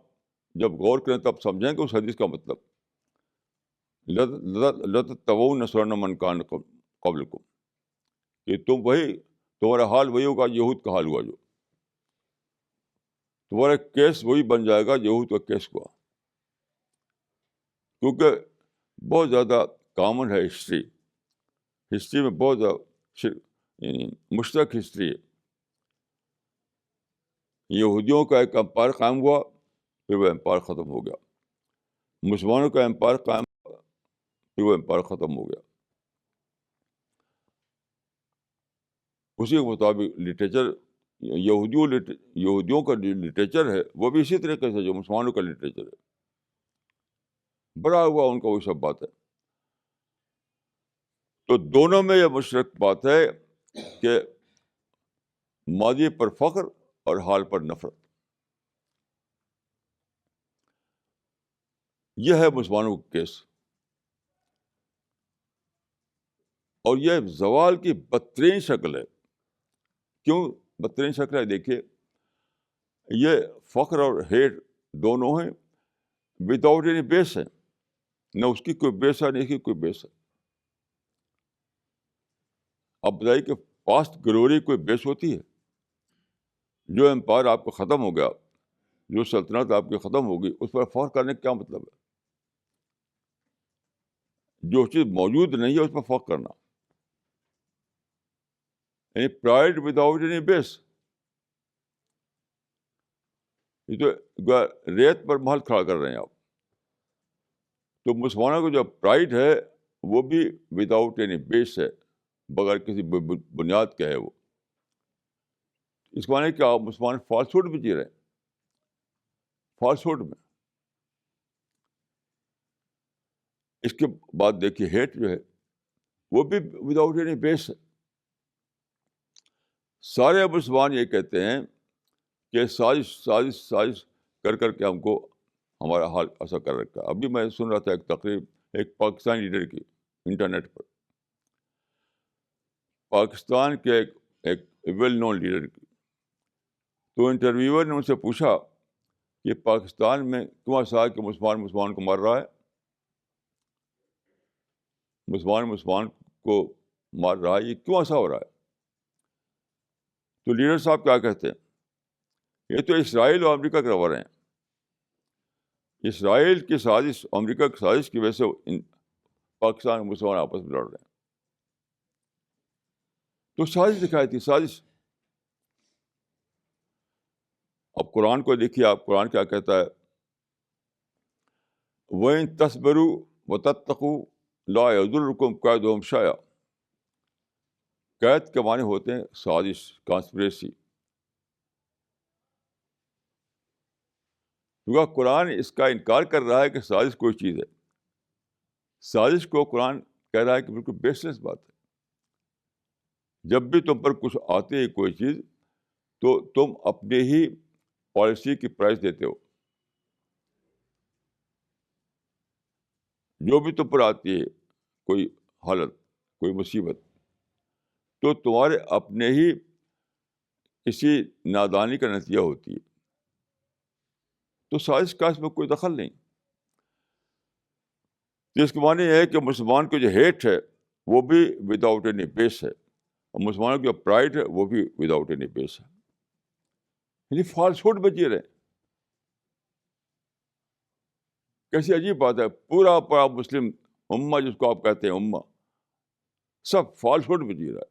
جب غور کریں تب سمجھیں کہ اس حدیث کا مطلب لَتَتَّبَعُنَّ سُنَنَ مَنْ كَانَ قَبْلَكُمْ، کہ تمہارا حال وہی ہوگا یہود کا حال ہوا، جو تمہارا کیس وہی بن جائے گا یہود کا کیس ہوا، کیونکہ بہت زیادہ کامن ہے ہسٹری میں بہت زیادہ یعنی مشترک ہسٹری ہے۔ یہودیوں کا ایک امپائر قائم ہوا، پھر وہ امپائر ختم ہو گیا، مسلمانوں کا امپائر قائم ہوا، پھر وہ امپائر ختم ہو گیا۔ اسی کے مطابق لٹریچر، یہودیوں کا جو لٹریچر ہے وہ بھی اسی طریقے سے جو مسلمانوں کا لٹریچر ہے، بڑا ہوا ان کا وہ سب بات ہے۔ تو دونوں میں یہ مشترک بات ہے کہ ماضی پر فخر اور حال پر نفرت. یہ ہے مسلمانوں کا کیس. اور یہ زوال کی بدترین شکل ہے. کیوں بدترین شکل ہے؟ دیکھیے، یہ فخر اور ہیٹ دونوں ہیں وداؤٹ اینی بیس ہے. نہ اس کی کوئی بیس ہے، نہ اس کی کوئی بیس ہے. آپ بتائیے کہ پاسٹ گلوری کوئی بیس ہوتی ہے؟ جو امپائر آپ کا ختم ہو گیا، جو سلطنت آپ کی ختم ہوگی، اس پر فخر کرنے کا کیا مطلب ہے؟ جو چیز موجود نہیں ہے اس پر فخر کرنا، یعنی پرائڈ وداؤٹ اینی بیس. یہ تو ریت پر محل کھڑا کر رہے ہیں آپ. تو مسلمانوں کو جو پرائڈ ہے وہ بھی وداؤٹ اینی بیس ہے، بغیر کسی بنیاد کے ہے. وہ اس معنی کہ آپ مسلمان فالس ہوڈ میں جی رہے ہیں، فالس ہوڈ میں. اس کے بعد دیکھیے ہیٹ جو ہے وہ بھی وداؤٹ اینی بیس ہے. سارے مسلمان یہ کہتے ہیں کہ سازش سازش سازش کر کر کے ہم کو ہمارا حال ایسا کر رکھا. ابھی میں سن رہا تھا ایک تقریب ایک پاکستانی لیڈر کی انٹرنیٹ پر، پاکستان کے ایک ویل نون لیڈر کی. تو انٹرویور نے ان سے پوچھا کہ پاکستان میں کیوں ایسا ہے کہ مسلمان کو مار رہا ہے، مسلمان کو مار رہا ہے، یہ کیوں ایسا ہو رہا ہے؟ تو لیڈر صاحب کیا کہتے ہیں؟ یہ تو اسرائیل اور امریکہ کے روابط ہیں. اسرائیل کی سازش، امریکہ کی سازش کی وجہ سے پاکستان اور مسلمان آپس میں لڑ رہے ہیں. تو سازش دکھائی تھی، سازش. اب قرآن کو دیکھیے، آپ قرآن کیا کہتا ہے؟ وَإِن تَصْبِرُوا وَتَتَّقُوا لَا يَضُرُّكُمْ كَيْدُهُمْ شَيْئًا. قید کے معنی ہوتے ہیں سازش، کانسپریسی. کیونکہ قرآن اس کا انکار کر رہا ہے کہ سازش کوئی چیز ہے. سازش کو قرآن کہہ رہا ہے کہ بالکل بیس لیس بات ہے. جب بھی تم پر کچھ آتے ہے کوئی چیز، تو تم اپنے ہی پالیسی کی پرائز دیتے ہو. جو بھی تم پر آتی ہے کوئی حالت، کوئی مصیبت، تو تمہارے اپنے ہی کسی نادانی کا نتیجہ ہوتی ہے. تو سازش کا اس میں کوئی دخل نہیں. اس کے معنی یہ ہے کہ مسلمان کو جو ہیٹ ہے وہ بھی وداؤٹ اینی بیس ہے، اور مسلمانوں کی جو پرائڈ ہے وہ بھی وداؤٹ اینی بیس ہے. یعنی فالس ہوڈ میں جی رہے ہیں. کیسی عجیب بات ہے. پورا مسلم امہ جس کو آپ کہتے ہیں امہ، سب فالس ہوڈ میں جی رہا ہے.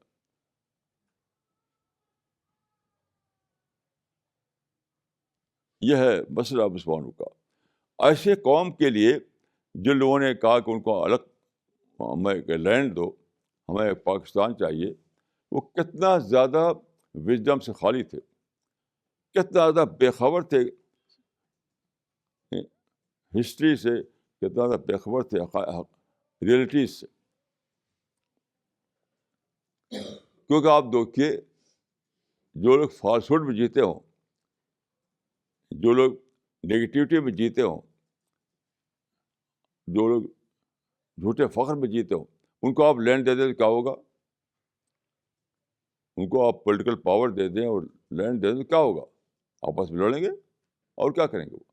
یہ ہے مسئلہ مسلمانوں کا. ایسے قوم کے لیے جن لوگوں نے کہا کہ ان کو الگ ہمیں لینڈ دو، ہمیں پاکستان چاہیے، وہ کتنا زیادہ وژڈم سے خالی تھے، کتنا زیادہ بے خبر تھے ہسٹری سے، کتنا زیادہ بے خبر تھے ریئلٹیز سے. کیونکہ آپ دیکھیے، جو لوگ فالس ہوڈ میں جیتے ہوں، جو لوگ نگیٹیوٹی میں جیتے ہوں، جو لوگ جھوٹے فخر میں جیتے ہوں، ان کو آپ لینڈ دے دیں تو کیا ہوگا؟ ان کو آپ پولیٹیکل پاور دے دیں اور لینڈ دے دیں تو کیا ہوگا؟ آپس میں لڑیں گے اور کیا کریں گے وہ.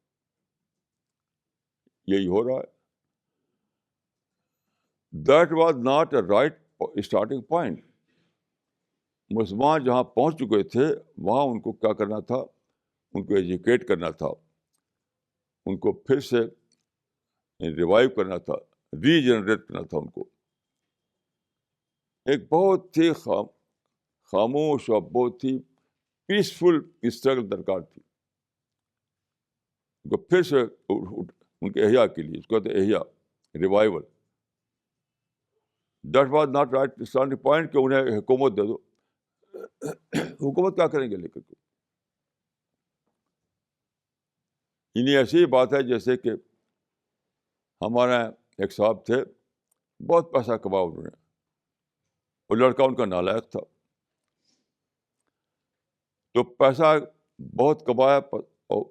یہی ہو رہا ہے. That was not a right starting point. مسلمان جہاں پہنچ چکے تھے وہاں ان کو کیا کرنا تھا؟ ان کو ایجوکیٹ کرنا تھا، ان کو پھر سے ریوائیو کرنا تھا، ری جنریٹ کرنا تھا. ان کو ایک بہت ہی خاموش اور بہت ہی پیسفل اسٹرگل درکار تھی. ان کو پھر سے ان کے احیاء کے لیے، اس کو کہتے ہیں احیاء، revival. That was not right starting point کہ انہیں حکومت دے دو. حکومت کیا کریں گے لے کر کے؟ انہیں ایسی بات ہے جیسے کہ ہمارے ایک صاحب تھے، بہت پیسہ کمایا انہوں نے، وہ لڑکا ان کا نالائق تھا. تو پیسہ بہت کمایا اور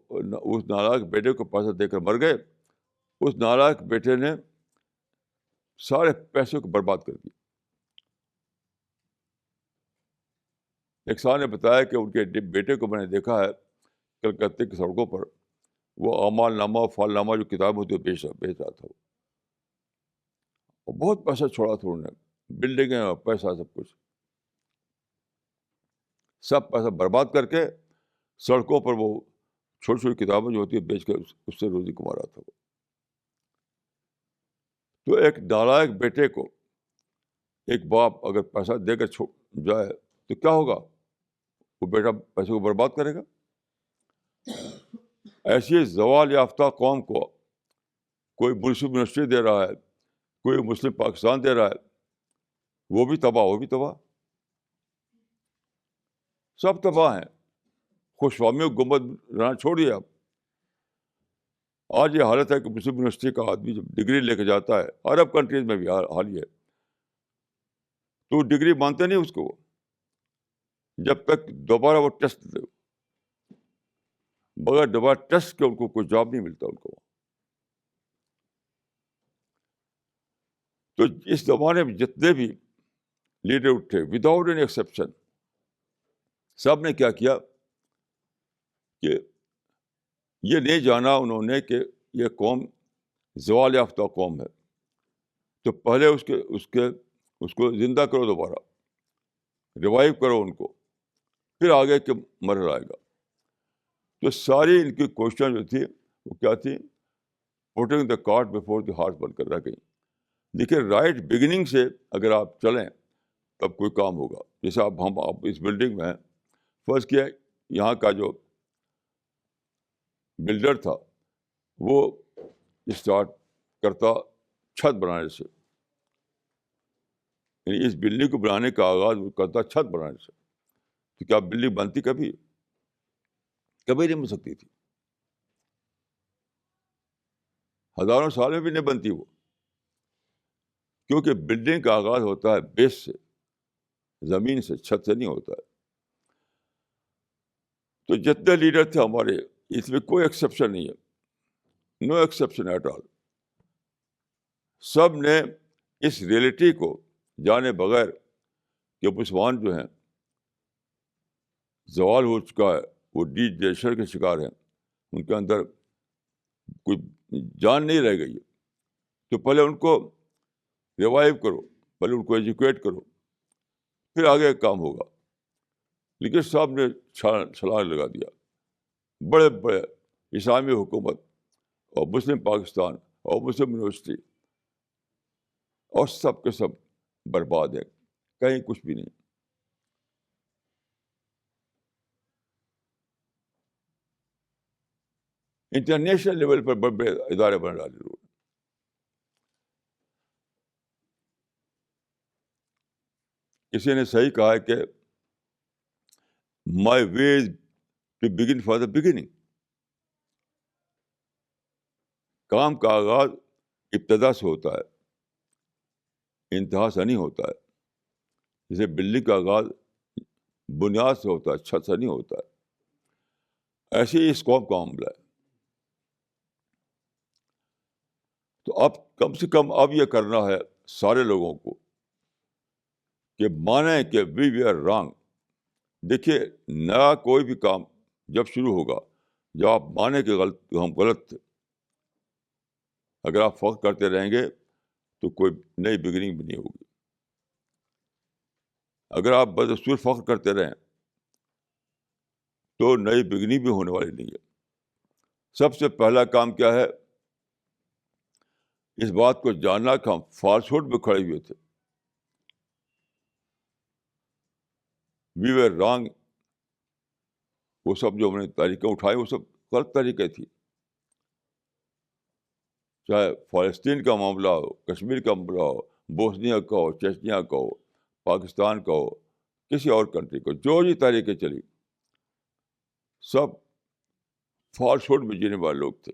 اس نالائق بیٹے کو پیسہ دے کر مر گئے. اس نالائق بیٹے نے سارے پیسے کو برباد کر دیا. ایک صاحب نے بتایا کہ ان کے بیٹے کو میں نے دیکھا ہے کلکتے کی سڑکوں پر، وہ اعمال نامہ فال نامہ جو کتاب ہوتی ہے بیچ رہا تھا. اور بہت پیسہ چھوڑا تھا انہوں نے، بلڈنگیں اور پیسہ سب کچھ، سب پیسہ برباد کر کے سڑکوں پر وہ چھوٹی چھوٹی کتابیں جو ہوتی ہے بیچ کر اس سے روزی کما رہا تھا. تو ایک نالائق بیٹے کو ایک باپ اگر پیسہ دے کر جائے تو کیا ہوگا؟ وہ بیٹا پیسے کو برباد کرے گا. ایسی زوال یافتہ قوم کو کوئی مسلم یونیورسٹی دے رہا ہے، کوئی مسلم پاکستان دے رہا ہے، وہ بھی تباہ. سب تباہ ہیں. خوشفہمیوں کو گنبد رہنا چھوڑیے آپ. آج یہ حالت ہے کہ مسلم یونیورسٹی کا آدمی جب ڈگری لے کے جاتا ہے، عرب کنٹریز میں بھی حال یہ ہے، تو ڈگری مانتے نہیں اس کو، جب تک دوبارہ وہ ٹیسٹ دے. بغیر دوبارہ ٹیسٹ کے ان کو کوئی جاب نہیں ملتا ان کو. تو اس زمانے میں جتنے بھی لیڈر اٹھے وداؤٹ این ایکسیپشن، سب نے کیا کیا کہ یہ نہیں جانا انہوں نے کہ یہ قوم زوال یافتہ قوم ہے، تو پہلے اس کو زندہ کرو، دوبارہ ریوائیو کرو ان کو، پھر آگے کے مرحلہ آئے گا. تو ساری ان کی کوششیں جو تھی وہ کیا تھی؟ Putting the cart before the horse بن کر رہ گئی. دیکھیے رائٹ بگننگ سے اگر آپ چلیں تب کوئی کام ہوگا. جیسے آپ اس بلڈنگ میں ہیں، فرض کیا یہاں کا جو بلڈر تھا وہ اسٹارٹ کرتا چھت بنانے سے، یعنی اس بلڈنگ کو بنانے کا آغاز وہ کرتا چھت بنانے سے، تو کیا بلڈنگ بنتی؟ کبھی نہیں بن سکتی تھی. ہزاروں سال میں بھی نہیں بنتی وہ، کیونکہ بلڈنگ کا آغاز ہوتا ہے بیس سے، زمین سے، چھت سے نہیں ہوتا ہے. تو جتنے لیڈر تھے ہمارے، اس میں کوئی ایکسیپشن نہیں ہے، نو ایکسیپشن ایٹ آل. سب نے اس ریئلٹی کو جانے بغیر کہ مسلمان جو ہیں زوال ہو چکا ہے، وہ ڈیجنریشن کے شکار ہیں، ان کے اندر کوئی جان نہیں رہ گئی ہے، تو پہلے ان کو ریوائیو کرو، پہلے ان کو ایجوکیٹ کرو، پھر آگے کام ہوگا. لیکن صاحب نے چھلانگ لگا دیا. بڑے بڑے اسلامی حکومت اور مسلم پاکستان اور مسلم یونیورسٹی اور سب کے سب برباد ہے، کہیں کچھ بھی نہیں. انٹرنیشنل لیول پر بڑے بڑے ادارے بنا ڈالے لوگ. کسی نے صحیح کہا ہے کہ my way is to begin for the beginning. کام کا آغاز ابتدا سے ہوتا ہے، انتہا سے نہیں ہوتا ہے. جیسے بلڈنگ کا آغاز بنیاد سے ہوتا ہے، چھت سے نہیں ہوتا ہے. ایسے ہی اس قوم کا معاملہ ہے. تو اب کم سے کم اب یہ کرنا ہے سارے لوگوں کو کہ مانیں کہ وی آر رانگ. دیکھیے نیا کوئی بھی کام جب شروع ہوگا، جب آپ مانیں کہ ہم غلط تھے، اگر آپ فخر کرتے رہیں گے تو کوئی نئی بگننگ بھی نہیں ہوگی. اگر آپ بدستور فخر کرتے رہیں تو نئی بگننگ بھی ہونے والی نہیں ہے. سب سے پہلا کام کیا ہے؟ اس بات کو جاننا کہ ہم فالسہوڈ میں کھڑے ہوئے تھے، وی ویر رانگ. وہ سب جو ہم نے طریقے اٹھائے وہ سب غلط طریقے تھی. چاہے فلسطین کا معاملہ ہو، کشمیر کا معاملہ ہو، بوسنیا کا ہو، چیچنیا کا ہو، پاکستان کا ہو، کسی اور کنٹری کو، جو بھی طریقے چلی، سب فالسہوڈ میں جینے والے لوگ تھے.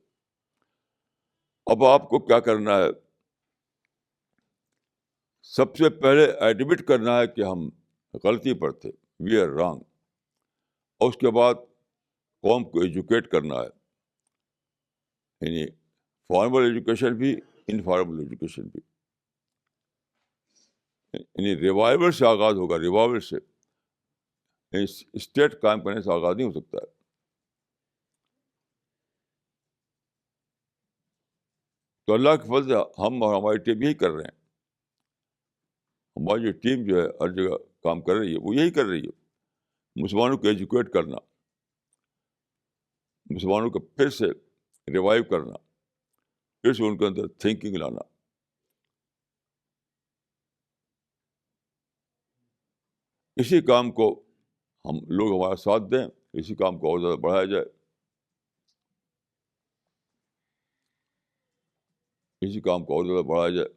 اب آپ کو کیا کرنا ہے؟ سب سے پہلے ایڈمٹ کرنا ہے کہ ہم غلطی پر تھے، وی آر رانگ، اور اس کے بعد قوم کو ایجوکیٹ کرنا ہے، یعنی فارمل ایجوکیشن بھی، انفارمل ایجوکیشن بھی، یعنی ریوائول سے آغاز ہوگا، ریوائول سے، اسٹیٹ قائم کرنے سے آغاز نہیں ہو سکتا ہے۔ تو اللہ کے فضل سے ہم اور ہماری ٹیم یہی کر رہے ہیں۔ ہماری جو ٹیم جو ہے ہر جگہ کام کر رہی ہے، وہ یہی کر رہی ہے، مسلمانوں کو ایجوکیٹ کرنا، مسلمانوں کو پھر سے ریوائیو کرنا، پھر سے ان کے اندر تھنکنگ لانا۔ اسی کام کو ہم لوگ ہمارا ساتھ دیں، اسی کام کو اور زیادہ بڑھایا جائے، اسی کام کو اور زیادہ بڑھایا جائے۔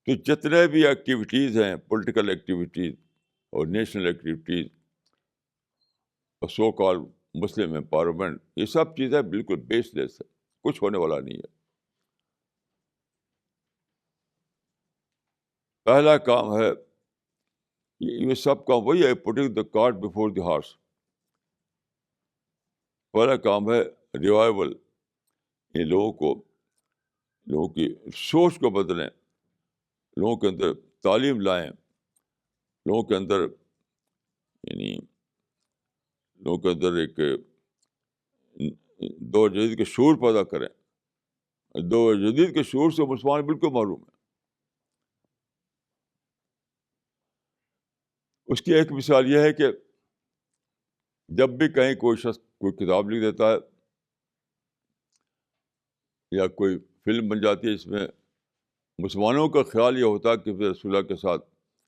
تو جتنے بھی ایکٹیویٹیز ہیں، پولیٹیکل ایکٹیویٹیز اور نیشنل ایکٹیویٹیز اور سو کال مسلم امپاورمنٹ، یہ سب چیزیں بالکل بیس لیس ہے، کچھ ہونے والا نہیں ہے۔ پہلا کام ہے، یہ سب کام وہی ہے، putting the cart before the horse. پہلا کام ہے ریوائول، یہ لوگوں کی سوچ کو بدلیں، لوگوں کے اندر تعلیم لائیں، لوگوں کے اندر یعنی لوگوں کے اندر ایک دور جدید کے شعور پیدا کریں۔ دور جدید کے شعور سے مسلمان بالکل محروم ہیں۔ اس کی ایک مثال یہ ہے کہ جب بھی کہیں کوئی شخص کوئی کتاب لکھ دیتا ہے یا کوئی فلم بن جاتی ہے، اس میں مسلمانوں کا خیال یہ ہوتا ہے کہ رسول اللہ کے ساتھ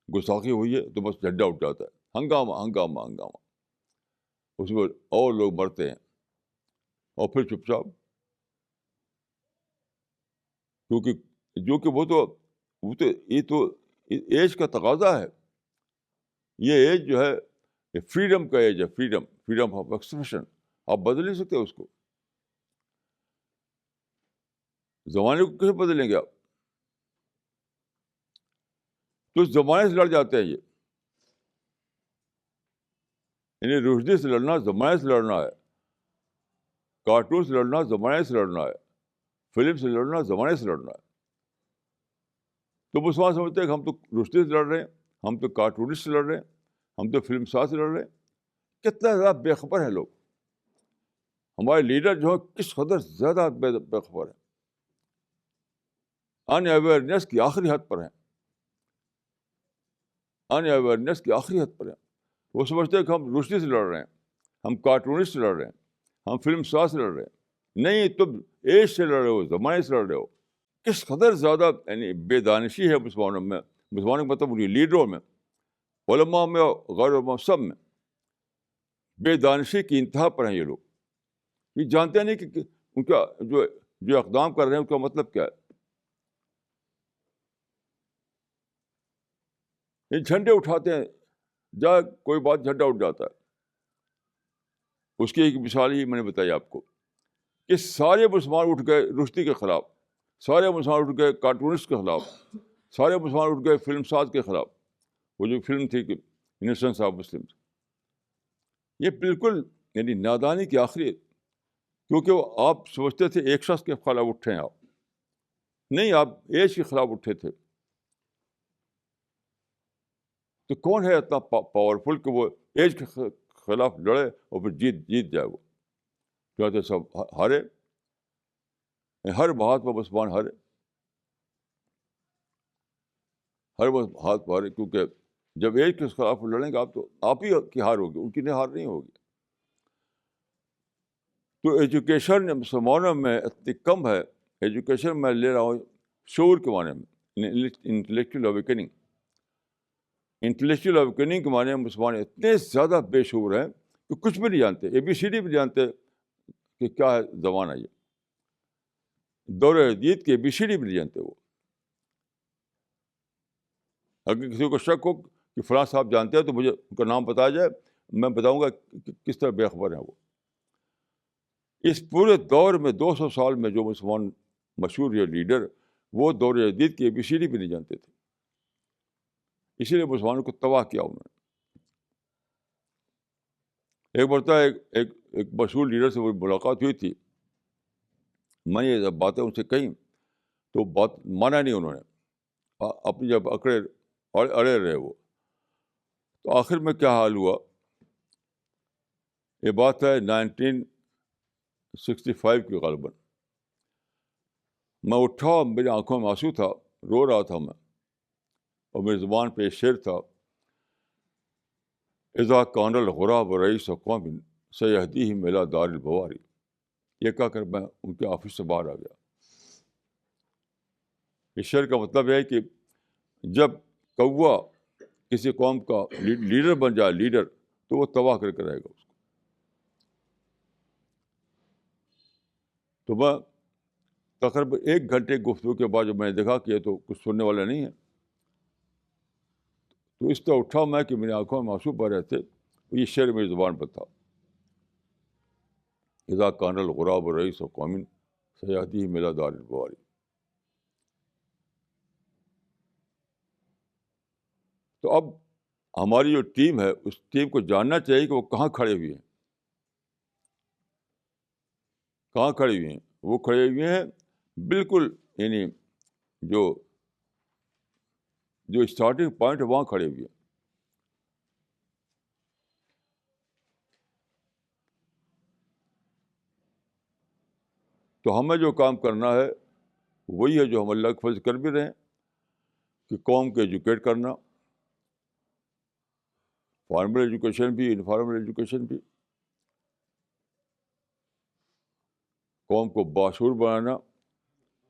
گستاخی ہوئی ہے، تو بس جھنڈا اٹھ جاتا ہے، ہنگامہ ہنگامہ ہنگامہ، اس میں اور لوگ مرتے ہیں، اور پھر چپ چاپ، کیونکہ وہ تو یہ تو ایج کا تقاضا ہے۔ یہ ایج جو ہے یہ فریڈم کا ایج ہے، فریڈم آف ایکسپریشن، آپ بدل نہیں سکتے اس کو، زمانے کو کیسے بدلیں گے آپ؟ تو اس زمانے سے لڑ جاتے ہیں یہ، یعنی رشدی سے لڑنا زمانے سے لڑنا ہے، کارٹون سے لڑنا زمانے سے لڑنا ہے، فلم سے لڑنا زمانے سے لڑنا ہے۔ تو مسلمان سمجھتے ہیں کہ ہم تو رشدی سے لڑ رہے ہیں، ہم تو کارٹونسٹ سے لڑ رہے ہیں، ہم تو فلم ساز سے لڑ رہے ہیں۔ کتنا زیادہ بے خبر ہیں لوگ، ہمارے لیڈر جو ہیں کس قدر زیادہ بے خبر ہیں، ان اویئرنیس کی آخری حد پر ہیں، ان اویئرنیس کی آخری حد پر ہیں۔ وہ سمجھتے ہیں کہ ہم رشدی سے لڑ رہے ہیں، ہم کارٹونسٹ سے لڑ رہے ہیں، ہم فلم ساز سے لڑ رہے ہیں۔ نہیں، تم ایج سے لڑ رہے ہو، زمانے سے لڑ رہے ہو۔ کس قدر زیادہ یعنی بے دانشی ہے مسلمانوں میں، مسلمانوں کا مطلب لیڈروں میں، علماء میں اور غیر علماء سب میں بے دانشی کی انتہا پر ہیں یہ لوگ۔ یہ جانتے نہیں کہ ان کا جو اقدام کر رہے ہیں ان کا مطلب کیا ہے۔ یہ جھنڈے اٹھاتے ہیں، جا کوئی بات جھنڈا اٹھ جاتا ہے۔ اس کی ایک مثال ہی میں نے بتائی آپ کو کہ سارے مسلمان اٹھ گئے رشدی کے خلاف، سارے مسلمان اٹھ گئے کارٹونسٹ کے خلاف، سارے مسلمان اٹھ گئے فلم ساز کے خلاف۔ وہ جو فلم تھی کہ انسنس آف مسلم، یہ بالکل یعنی نادانی کی آخری، کیونکہ وہ آپ سوچتے تھے ایک شخص کے خلاف اٹھے ہیں، آپ نہیں، آپ ایج کے خلاف اٹھے تھے۔ تو کون ہے اتنا پاورفل کہ وہ ایج کے خلاف لڑے اور پھر جیت جائے؟ وہ چاہتے سب ہارے، ہر بات پر مسلمان ہارے، ہر ہاتھ پہ ہارے، کیونکہ جب ایج کے خلاف لڑیں گے آپ تو آپ ہی کی ہار ہوگی، ان کی ہار نہیں ہوگی۔ تو ایجوکیشن مسلمانوں میں اتنی کم ہے، ایجوکیشن میں لے رہا ہوں شعور کے معنی میں، انٹلیکچوئل اویکننگ، انٹلیکچوئل اویکننگ کے معنی میں مسلمان اتنے زیادہ بے شعور ہیں کہ کچھ بھی نہیں جانتے، ABCD بھی جانتے کہ کیا ہے زمانہ، یہ دور جدید کی ABCD بھی نہیں جانتے۔ وہ اگر کسی کو شک ہو کہ فلاں صاحب جانتے ہیں تو مجھے ان کا نام بتایا جائے، میں بتاؤں گا کہ کس طرح بے خبر ہیں وہ۔ اس پورے دور میں 200 سال میں جو مسلمان مشہور یہ لیڈر وہ دور جدید کی ABCD بھی نہیں جانتے تھے، اسی لیے مسلمانوں کو تباہ کیا انہوں نے۔ ایک مرتبہ ایک مشہور لیڈر سے میری ملاقات ہوئی تھی، میں نے یہ باتیں ان سے کہیں تو بات مانا نہیں انہوں نے، اپنی جب اڑے رہے وہ۔ تو آخر میں کیا حال ہوا، یہ بات ہے 1965 کی غالباً۔ میں اٹھا، میری آنکھوں میں آنسو تھا، رو رہا تھا میں، اور میری زبان پہ ایک شعر تھا، اذا کان الغراب رئیس قوم سیہدیہم الی دار البواری۔ یہ کہہ کر میں ان کے آفس سے باہر آ گیا۔ اس شعر کا مطلب ہے کہ جب کوا کسی قوم کا لیڈر بن جائے، لیڈر، تو وہ تباہ کر کے رہے گا اس کو۔ تو میں تقریباً 1 گھنٹے گفتگو کے بعد جب میں نے دیکھا کہ یہ تو کچھ سننے والا نہیں ہے، تو اس طرح اٹھا میں کہ میری آنکھوں میں آنسو بہ رہے تھے، یہ شعر میری زبان پر تھا، اذا کان الغراب رئیس قوم سیہدیہم الی دار البواری۔ تو اب ہماری جو ٹیم ہے، اس ٹیم کو جاننا چاہیے کہ وہ کہاں کھڑے ہوئے ہیں، کہاں کھڑے ہوئے ہیں۔ وہ کھڑے ہوئے ہیں بالکل، یعنی جو اسٹارٹنگ پوائنٹ ہے وہاں کھڑے ہوئے ہیں۔ تو ہمیں جو کام کرنا ہے وہی ہے جو ہم اللہ کے فضل سے کر بھی رہے ہیں، کہ قوم کو ایجوکیٹ کرنا، فارمل ایجوکیشن بھی، انفارمل ایجوکیشن بھی، قوم کو باشعور بنانا،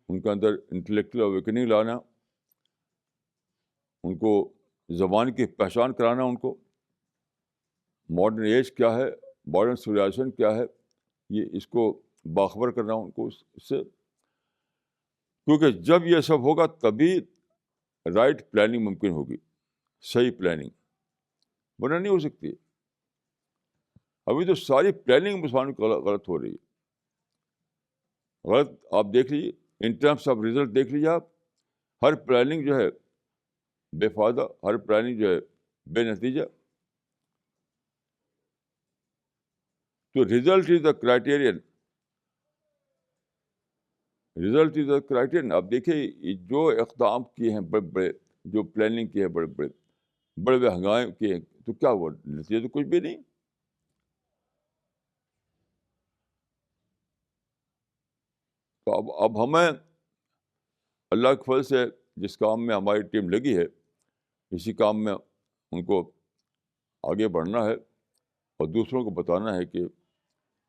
ان کے اندر انٹلیکچول اویکننگ لانا، ان کو زبان کی پہچان کرانا، ان کو ماڈرن ایج کیا ہے، ماڈرن سویلائزیشن کیا ہے، یہ اس کو باخبر کرنا ان کو اس سے، کیونکہ جب یہ سب ہوگا تبھی رائٹ پلاننگ ممکن ہوگی، صحیح پلاننگ، ورنہ نہیں ہو سکتی۔ ابھی تو ساری پلاننگ مسلمانوں کی غلط ہو رہی ہے، غلط۔ آپ دیکھ لیجیے، ان ٹرمس آف ریزلٹ دیکھ لیجیے آپ، ہر پلاننگ جو ہے بے فائدہ، ہر پلاننگ جو ہے بے نتیجہ۔ تو result is the criterion, result is the criterion. آپ دیکھیے جو اقدام کیے ہیں بڑے بڑے، جو پلاننگ کی ہے بڑے بڑے بڑے ہنگامے کیے ہیں، تو کیا ہوا؟ نتیجہ تو کچھ بھی نہیں۔ تو اب ہمیں اللہ کے فضل سے جس کام میں ہماری ٹیم لگی ہے، اسی کام میں ان کو آگے بڑھنا ہے اور دوسروں کو بتانا ہے کہ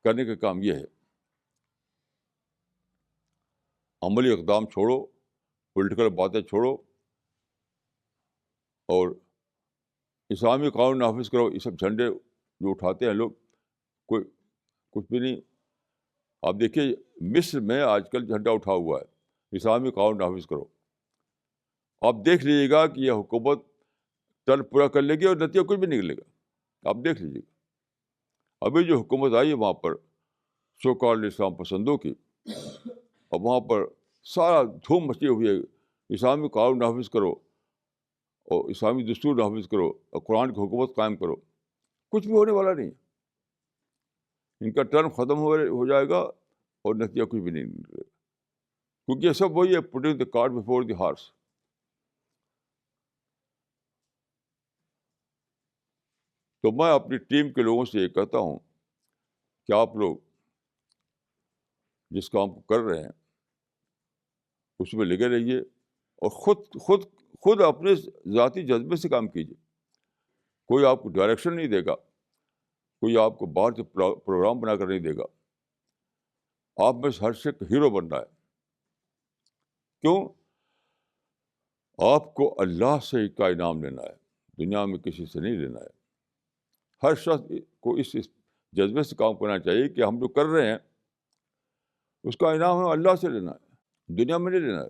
کرنے کا کام یہ ہے۔ عملی اقدام چھوڑو، پولیٹیکل باتیں چھوڑو، اور اسلامی قانون نافذ کرو۔ یہ سب جھنڈے جو اٹھاتے ہیں لوگ، کوئی کچھ بھی نہیں۔ آپ دیکھیے مصر میں آج کل جھنڈا اٹھا ہوا ہے، اسلامی قانون نافذ کرو۔ آپ دیکھ لیجیے گا کہ یہ حکومت ٹرم پورا کر لے گی اور نتیجہ کچھ بھی نہیں نکلے گا، آپ دیکھ لیجیے گا۔ ابھی جو حکومت آئی ہے وہاں پر سو کالڈ اسلام پسندوں کی، اور وہاں پر سارا دھوم مچی ہوئی ہے، اسلامی قانون نافذ کرو اور اسلامی دستور نافذ کرو اور قرآن کی حکومت قائم کرو۔ کچھ بھی ہونے والا نہیں، ان کا ٹرم ختم ہو جائے گا اور نتیجہ کچھ بھی نہیں نکلے گا، کیونکہ یہ سب وہی ہے، putting the cart before the horse. تو میں اپنی ٹیم کے لوگوں سے یہ کہتا ہوں کہ آپ لوگ جس کام کو کر رہے ہیں اس میں لگے رہیے، اور خود اپنے ذاتی جذبے سے کام کیجیے۔ کوئی آپ کو ڈائریکشن نہیں دے گا، کوئی آپ کو باہر سے پروگرام بنا کر نہیں دے گا۔ آپ میں سے ہر شخص ہیرو بننا ہے۔ کیوں؟ آپ کو اللہ سے کا انعام لینا ہے، دنیا میں کسی سے نہیں لینا ہے۔ ہر شخص کو اس جذبے سے کام کرنا چاہیے کہ ہم جو کر رہے ہیں اس کا انعام ہمیں اللہ سے لینا ہے، دنیا میں نہیں لینا ہے۔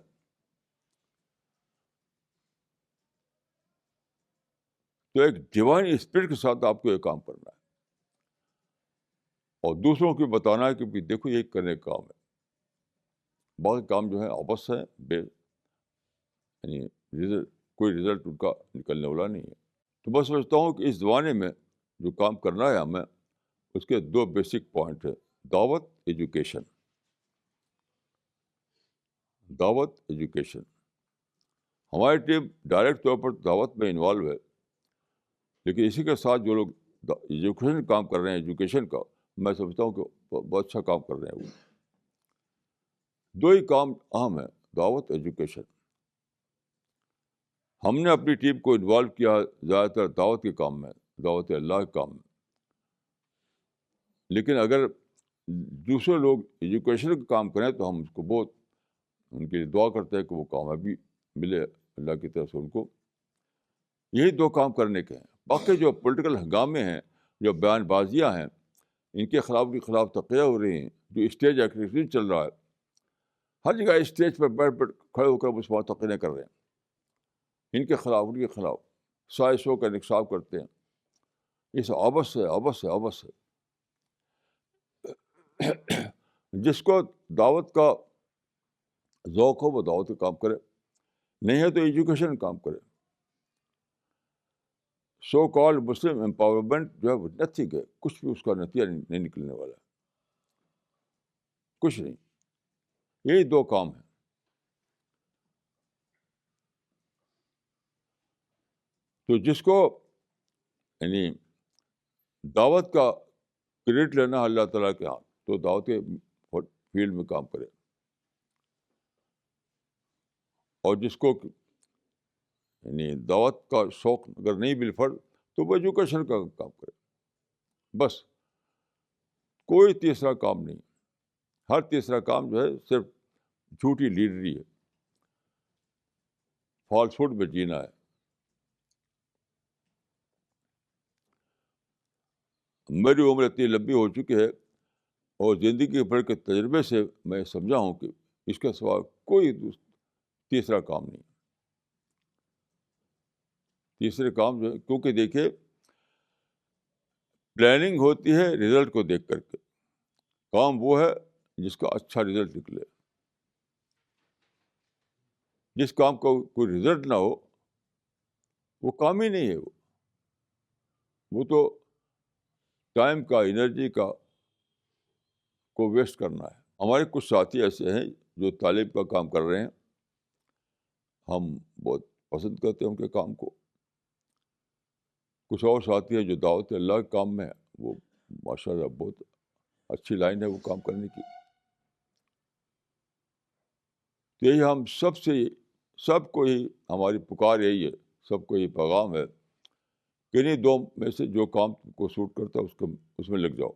تو ایک ڈیوائن اسپرٹ کے ساتھ آپ کو یہ کام کرنا ہے، اور دوسروں کو بتانا ہے کہ بھی دیکھو یہ کرنے کا کام ہے، باقی کام جو ہے آپس ہے، یعنی کوئی رزلٹ ان کا نکلنے والا نہیں ہے. تو میں سمجھتا ہوں کہ اس زمانے میں جو کام کرنا ہے ہمیں, اس کے دو بیسک پوائنٹ ہیں: دعوت, ایجوکیشن. دعوت, ایجوکیشن. ہماری ٹیم ڈائریکٹ طور پر دعوت میں انوالو ہے, لیکن اسی کے ساتھ جو لوگ ایجوکیشن کام کر رہے ہیں, ایجوکیشن کا, میں سمجھتا ہوں کہ بہت اچھا کام کر رہے ہیں وہ. دو ہی کام اہم ہیں: دعوت, ایجوکیشن. ہم نے اپنی ٹیم کو انوالو کیا زیادہ تر دعوت کے کام میں, دعوت اللہ کے کام میں. لیکن اگر دوسرے لوگ ایجوکیشن کا کام کریں تو ہم اس کو بہت ان کے لیے دعا کرتے ہیں کہ وہ کامیابی ملے اللہ کی طرف سے ان کو. یہی دو کام کرنے کے ہیں. باقی جو پولیٹیکل ہنگامے ہیں, جو بیان بازیاں ہیں, ان کے خلاف تقریر ہو رہی ہیں, جو اسٹیج ایکٹیویٹی چل رہا ہے, ہر جگہ اسٹیج پر بیٹھ کھڑے ہو کر مسلمان تقریریں کر رہے ہیں ان کے خلاف, ان کے خلاف سازشوں کا انکشاف کرتے ہیں. یہ سب عبث ہے, عبث ہے, عبث ہے. جس کو دعوت کا ذوق ہو وہ دعوت کا کام کرے, نہیں ہے تو ایجوکیشن کا کام کرے. سو کال مسلم امپاورمنٹ جو ہے وہ نتھنگ ہے, کچھ بھی اس کا نتیجہ نہیں نکلنے والا ہے, کچھ نہیں. یہی دو کام ہیں. تو جس کو یعنی دعوت کا کریڈٹ لینا اللہ تعالیٰ کے ہاں, تو دعوت کے فیلڈ میں کام کرے. اور جس کو یعنی دعوت کا شوق اگر نہیں مل فرد, تو وہ ایجوکیشن کا کام کرے. بس کوئی تیسرا کام نہیں. ہر تیسرا کام جو ہے صرف جھوٹی لیڈری ہے, فالس ہوڈ میں جینا ہے. میری عمر اتنی لمبی ہو چکی ہے اور زندگی بھر کے تجربے سے میں سمجھا ہوں کہ اس کے سوا کوئی تیسرا کام نہیں. تیسرے کام جو ہے, کیونکہ دیکھیے پلاننگ ہوتی ہے رزلٹ کو دیکھ کر کے. کام وہ ہے جس کا اچھا رزلٹ نکلے. جس کام کا کوئی رزلٹ نہ ہو وہ کام ہی نہیں ہے. وہ تو ٹائم کا, انرجی کا کو ویسٹ کرنا ہے. ہمارے کچھ ساتھی ایسے ہیں جو تعلیم کا کام کر رہے ہیں, ہم بہت پسند کرتے ہیں ان کے کام کو. کچھ اور ساتھی ہیں جو دعوت اللہ کے کام میں ہے, وہ ماشاء اللہ بہت اچھی لائن ہے وہ کام کرنے کی. تو یہی ہم سب کو ہی ہماری پکار یہی ہے, سب کو یہ پیغام ہے کہ انہیں دو میں سے جو کام کو سوٹ کرتا ہے اس میں لگ جاؤ,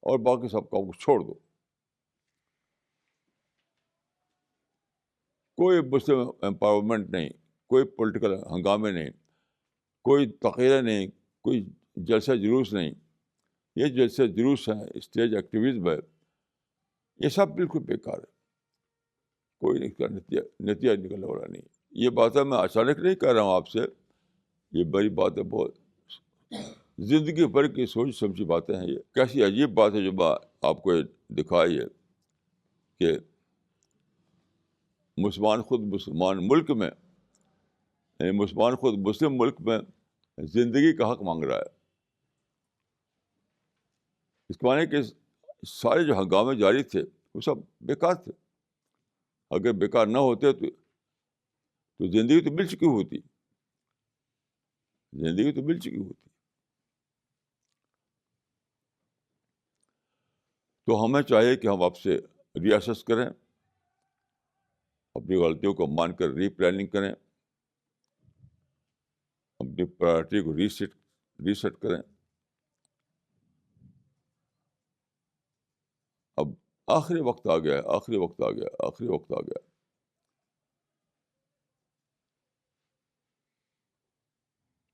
اور باقی سب کام کو چھوڑ دو. کوئی مسلم امپاورمنٹ نہیں, کوئی پولیٹیکل ہنگامے نہیں, کوئی تقریر نہیں, کوئی جلسہ جلوس نہیں. یہ جلسے جلوس ہیں, اسٹیج ایکٹیویزم ہے, یہ سب بالکل بیکار ہے. کوئی اس کا نتیجہ نکلنے والا نہیں. یہ باتیں میں اچانک نہیں کہہ رہا ہوں آپ سے, یہ بڑی بات ہے, بہت زندگی بھر کی سوچ سمجھی باتیں ہیں. یہ کیسی عجیب بات ہے جو آپ کو دکھائی ہے کہ مسلمان ملک میں, یعنی مسلمان خود مسلم ملک میں زندگی کا حق مانگ رہا ہے. اس کے معنی کہ سارے جو ہنگامے جاری تھے وہ سب بیکار تھے. اگر بیکار نہ ہوتے تو زندگی تو مل چکی ہوتی. زندگی تو مل چکی ہوتی. تو ہمیں چاہیے کہ ہم آپ سے ری اسیس کریں, اپنی غلطیوں کو مان کر ری پلاننگ کریں, اپنی پرائرٹی کو ریسیٹ کریں. اب آخری وقت آ گیا, آخری وقت آ گیا, آخری وقت آ گیا.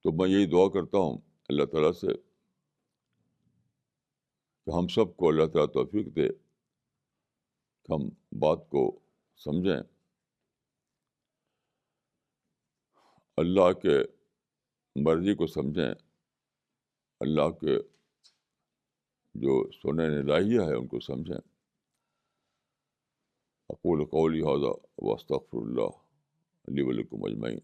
تو میں یہی دعا کرتا ہوں اللہ تعالیٰ سے کہ ہم سب کو اللہ تعالیٰ توفیق دے کہ ہم بات کو سمجھیں, اللہ کے مرضی کو سمجھیں, اللہ کے جو سنن الہیہ ہے ان کو سمجھیں. اقول قولی ھذا واستغفر اللہ. علی ولکم اجمعین.